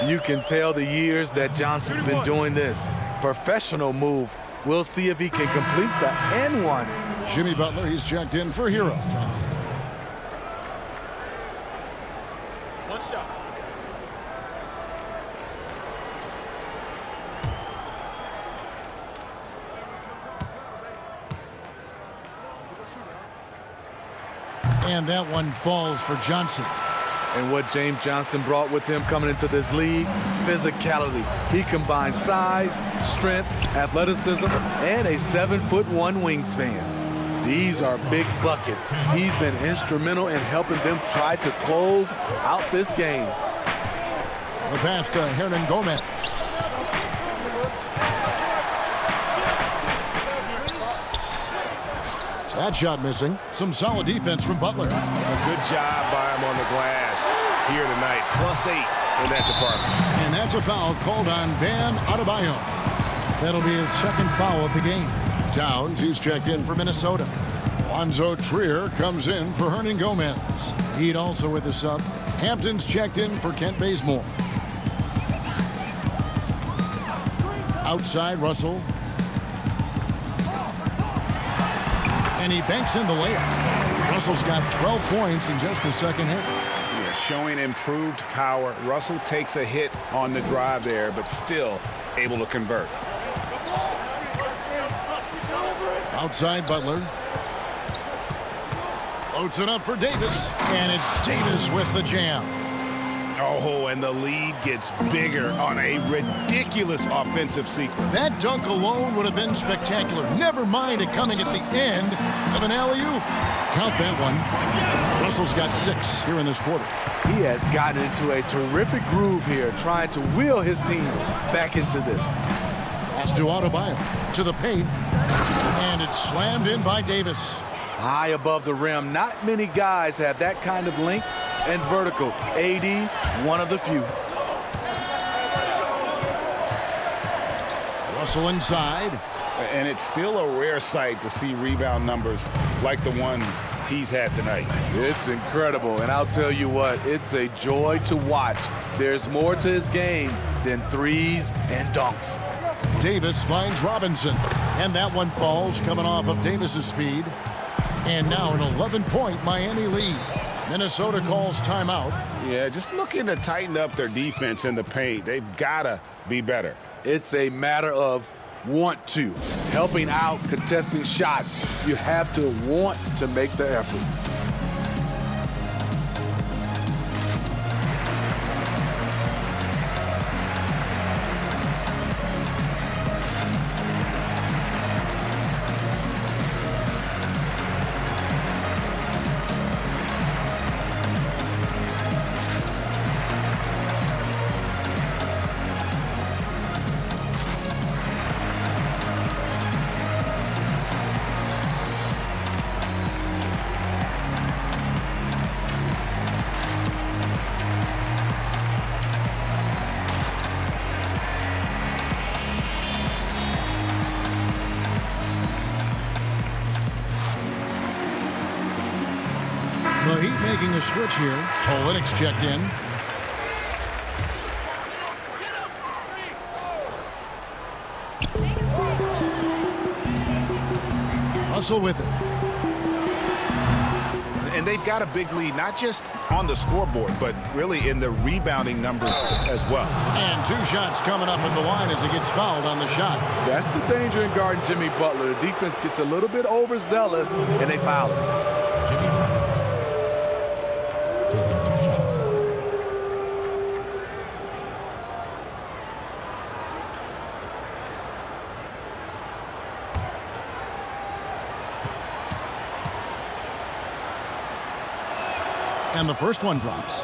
You can tell the years that Johnson's been doing this. Professional move. We'll see if he can complete the N1. Jimmy Butler, he's checked in for Hero. One shot. And that one falls for Johnson. And what James Johnson brought with him coming into this league, physicality. He combines size, strength, athleticism, and a 7'1" wingspan. These are big buckets. He's been instrumental in helping them try to close out this game. The pass to Hernan Gomez. That shot missing. Some solid defense from Butler. A good job by him on the glass here tonight. +8 in that department. And that's a foul called on Bam Adebayo. That'll be his second foul of the game. Towns, he's checked in for Minnesota. Lonzo Trier comes in for Hernan Gomez. Heat also with the sub. Hampton's checked in for Kent Bazemore. Outside, Russell. And he banks in the layup. Russell's got 12 points in just the second hit. Yeah, showing improved power. Russell takes a hit on the drive there, but still able to convert. Outside, Butler. Loads it up for Davis. And it's Davis with the jam. Oh, and the lead gets bigger on a ridiculous offensive sequence. That dunk alone would have been spectacular. Never mind it coming at the end of an alley-oop. Count that one. Russell's got 6 here in this quarter. He has gotten into a terrific groove here, trying to wheel his team back into this. Pass to Adebayo, to the paint, and it's slammed in by Davis. High above the rim. Not many guys have that kind of length and vertical. AD, one of the few. Russell inside. And it's still a rare sight to see rebound numbers like the ones he's had tonight. It's incredible, and I'll tell you what, it's a joy to watch. There's more to his game than threes and dunks. Davis finds Robinson, and that one falls coming off of Davis's feed. And now an 11-point Miami lead. Minnesota calls timeout. Yeah, just looking to tighten up their defense in the paint. They've got to be better. It's a matter of want to. Helping out, contesting shots. You have to want to make the effort. The Heat making a switch here. Olenek's checked in. Russell with it. And they've got a big lead, not just on the scoreboard, but really in the rebounding numbers as well. And 2 shots coming up at the line as he gets fouled on the shot. That's the danger in guarding Jimmy Butler. The defense gets a little bit overzealous, and they foul him. Jimmy Butler taking 2 shots. And the first one drops.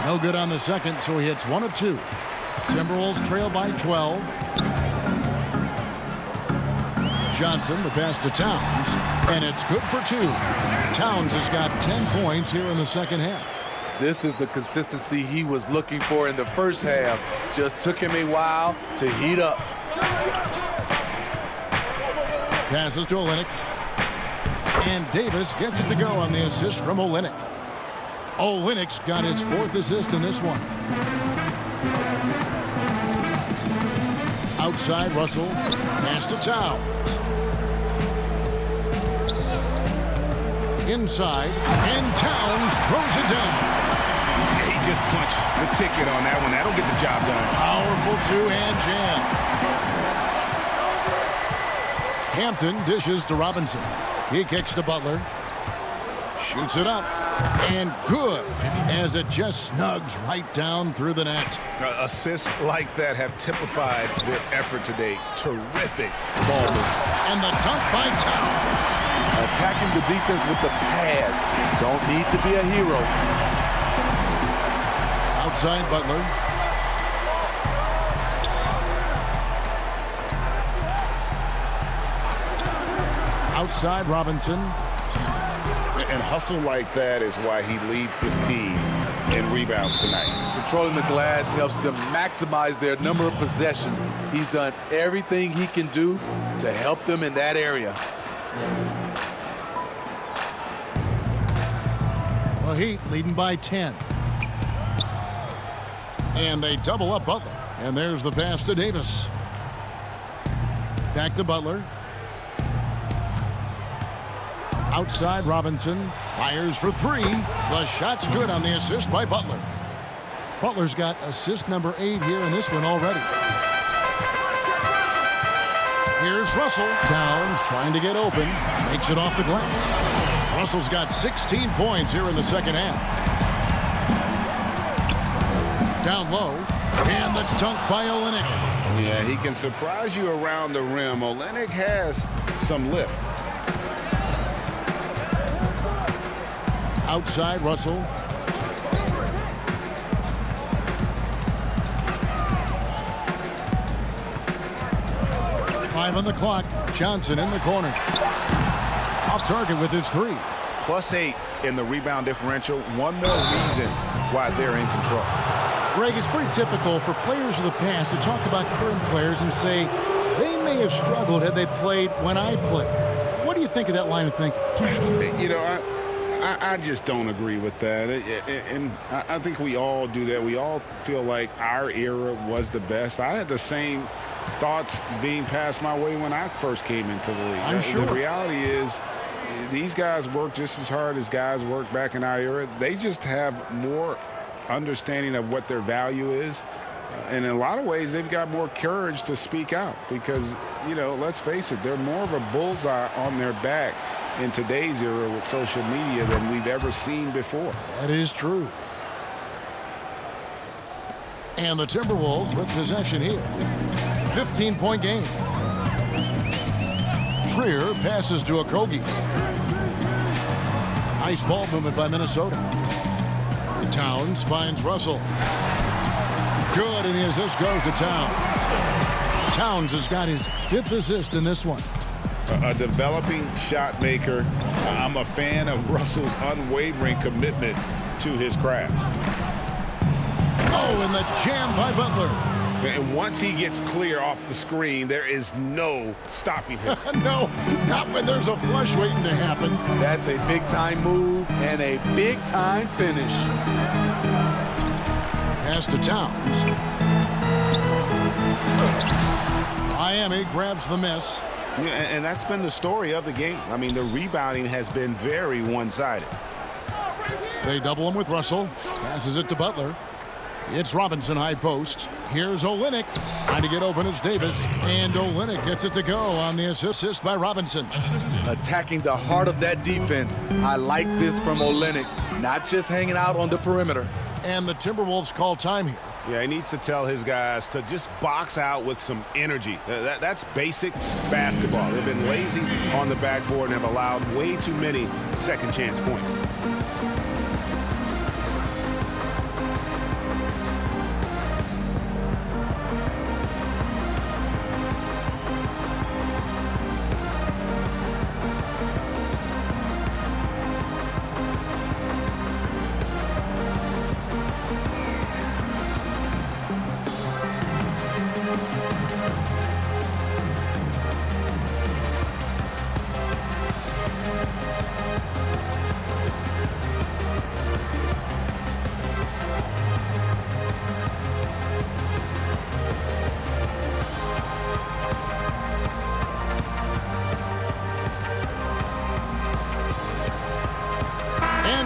No good on the second, so he hits 1 of 2. Timberwolves trail by 12. Johnson, the pass to Towns, and it's good for 2. Towns has got 10 points here in the second half. This is the consistency he was looking for in the first half. Just took him a while to heat up. Passes to Olynyk. And Davis gets it to go on the assist from Olynyk. Olynyk's got his 4th assist in this one. Outside, Russell. Pass to Towns. Inside, and Towns throws it down. He just punched the ticket on that one. That'll get the job done. Powerful 2-hand jam. Hampton dishes to Robinson. He kicks to Butler. Shoots it up. And good, as it just snugs right down through the net. Assists like that have typified their effort today. Terrific ball move. And the dunk by Towns. Attacking the defense with the pass. Don't need to be a hero. Outside Butler. Outside Robinson. And hustle like that is why he leads this team in rebounds tonight. Controlling the glass helps them maximize their number of possessions. He's done everything he can do to help them in that area. The Heat leading by 10. And they double up Butler. And there's the pass to Davis. Back to Butler. Outside Robinson. Fires for 3. The shot's good on the assist by Butler. Butler's got assist number 8 here in this one already. Here's Russell. Towns trying to get open. Makes it off the glass. Russell's got 16 points here in the second half. Down low. And the dunk by Olynyk. Yeah, he can surprise you around the rim. Olynyk has some lift. Outside Russell. Five on the clock. Johnson in the corner. Off target with his 3. +8 in the rebound differential. One more reason why they're in control. Greg, it's pretty typical for players of the past to talk about current players and say they may have struggled had they played when I played. What do you think of that line of thinking? You know, I just don't agree with that. And I think we all do that. We all feel like our era was the best. I had the same thoughts being passed my way when I first came into the league. I'm sure. The reality is these guys work just as hard as guys worked back in our era. They just have more understanding of what their value is. And in a lot of ways, they've got more courage to speak out because, you know, let's face it, they're more of a bullseye on their back in today's era with social media than we've ever seen before. That is true. And the Timberwolves with possession here. 15-point game. Trier passes to Okogie. Nice ball movement by Minnesota. Towns finds Russell. Good, and the assist goes to Towns. Towns has got his 5th assist in this one. A developing shot maker. I'm a fan of Russell's unwavering commitment to his craft. Oh, and the jam by Butler. And once he gets clear off the screen, there is no stopping him. No, not when there's a flush waiting to happen. That's a big-time move and a big-time finish. Pass to Towns. Miami grabs the miss. Yeah, and that's been the story of the game. I mean, the rebounding has been very one-sided. They double him with Russell. Passes it to Butler. It's Robinson high post. Here's Olynyk. Trying to get open is Davis. And Olynyk gets it to go on the assist by Robinson. Attacking the heart of that defense. I like this from Olynyk. Not just hanging out on the perimeter. And the Timberwolves call time here. Yeah, he needs to tell his guys to just box out with some energy. That's basic basketball. They've been lazy on the backboard and have allowed way too many second chance points.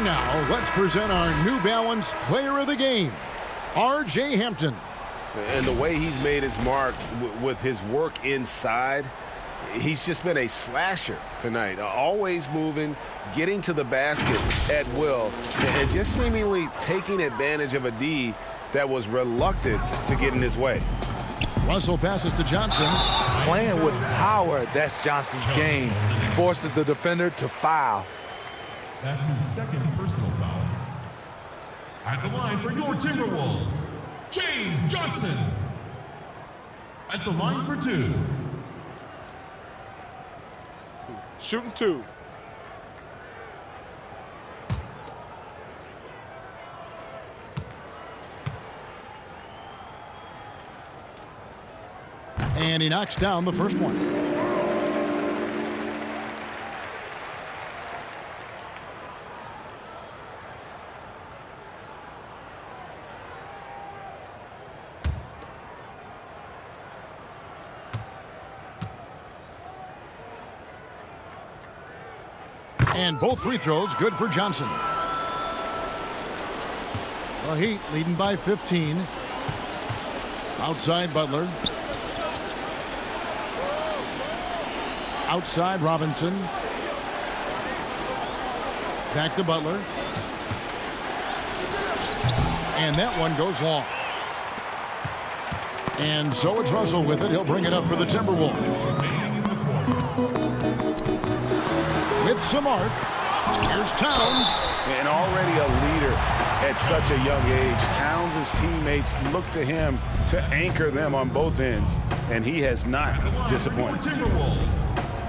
Now, let's present our New Balance Player of the Game, R.J. Hampton. And the way he's made his mark with his work inside, he's just been a slasher tonight. Always moving, getting to the basket at will, and just seemingly taking advantage of a D that was reluctant to get in his way. Russell passes to Johnson. Playing with power, that's Johnson's game. Forces the defender to foul. That's his second personal foul. At the line for your Timberwolves, James Johnson. At the line for two. Shooting two. And he knocks down the first one. And both free throws good for Johnson. The Heat leading by 15. Outside Butler. Outside Robinson. Back to Butler. And that one goes long. And so it's Russell with it. He'll bring it up for the Timberwolves. With some arc. Here's Towns. And already a leader at such a young age. Towns' teammates look to him to anchor them on both ends, and he has not disappointed.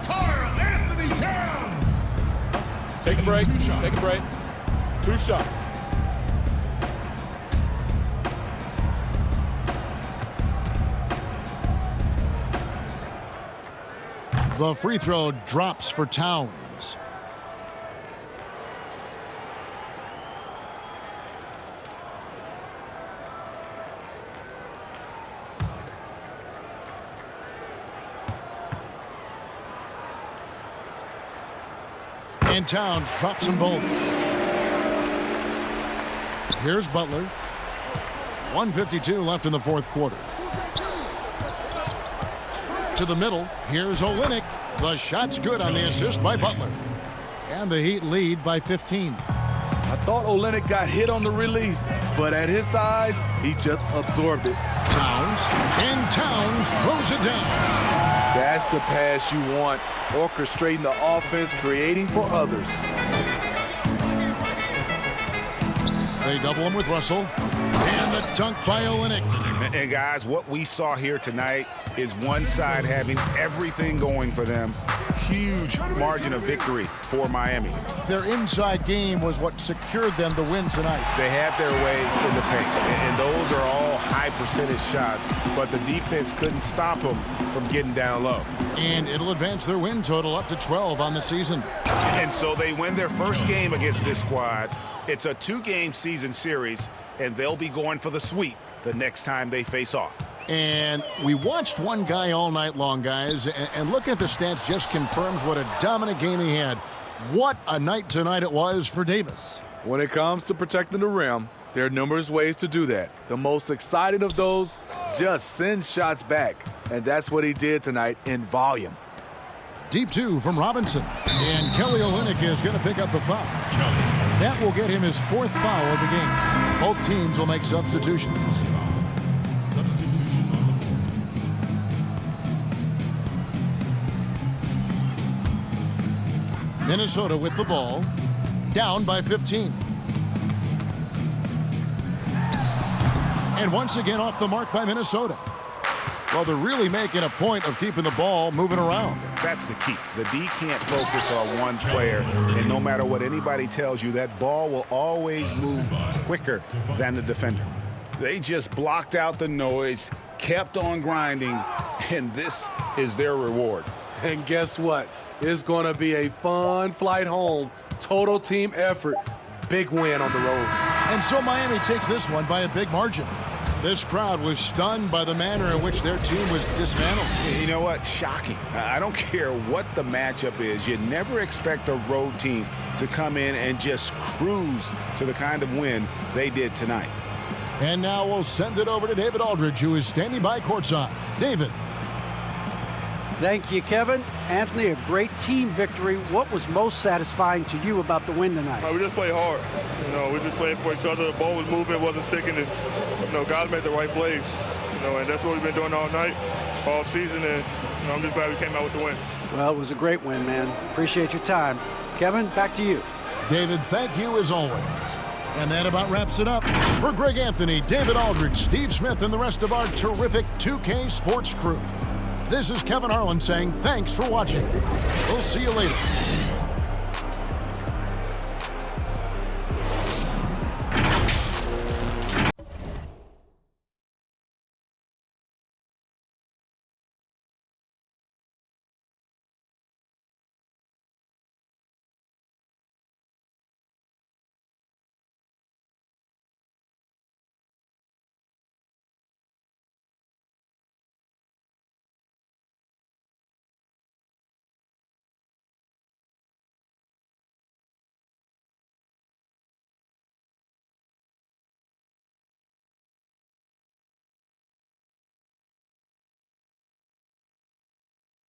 Karl Anthony Towns. Take a break. Take a break. 2 shots. The free throw drops for Towns. And Towns drops them both. Here's Butler. 1:52 left in the fourth quarter. To the middle. Here's Olynyk. The shot's good on the assist by Butler. And the Heat lead by 15. I thought Olynyk got hit on the release, but at his size, he just absorbed it. Towns. And Towns throws it down. That's the pass you want. Orchestrating the offense, creating for others. They double him with Russell. And the dunk by Olynyk. And guys, what we saw here tonight is one side having everything going for them, huge margin of victory for Miami. Their inside game was what secured them the win tonight. They had their way in the paint, and those are all high percentage shots, but the defense couldn't stop them from getting down low. And it'll advance their win total up to 12 on the season. And so they win their first game against this squad. It's a 2-game season series, and they'll be going for the sweep the next time they face off. And we watched one guy all night long, guys, and looking at the stats just confirms what a dominant game he had. What a night tonight it was for Davis. When it comes to protecting the rim, there are numerous ways to do that. The most exciting of those, just send shots back. And that's what he did tonight in volume. Deep 2 from Robinson. And Kelly Olynyk is going to pick up the foul. That will get him his 4th foul of the game. Both teams will make substitutions. Minnesota with the ball, down by 15. And once again off the mark by Minnesota. Well, they're really making a point of keeping the ball moving around. That's the key. The D can't focus on one player, and no matter what anybody tells you, that ball will always move quicker than the defender. They just blocked out the noise, kept on grinding, and this is their reward. And guess what? It's going to be a fun flight home. Total team effort. Big win on the road. And so Miami takes this one by a big margin. This crowd was stunned by the manner in which their team was dismantled. You know what? Shocking. I don't care what the matchup is. You never expect a road team to come in and just cruise to the kind of win they did tonight. And now we'll send it over to David Aldridge, who is standing by courtside. David. Thank you, Kevin. Anthony, a great team victory. What was most satisfying to you about the win tonight? We just played hard. We just played for each other. The ball was moving, wasn't sticking. And, guys made the right plays. And that's what we've been doing all night, all season. And I'm just glad we came out with the win. Well, it was a great win, man. Appreciate your time. Kevin, back to you. David, thank you as always. And that about wraps it up. For Greg Anthony, David Aldridge, Steve Smith, and the rest of our terrific 2K Sports crew, this is Kevin Harlan saying thanks for watching. We'll see you later.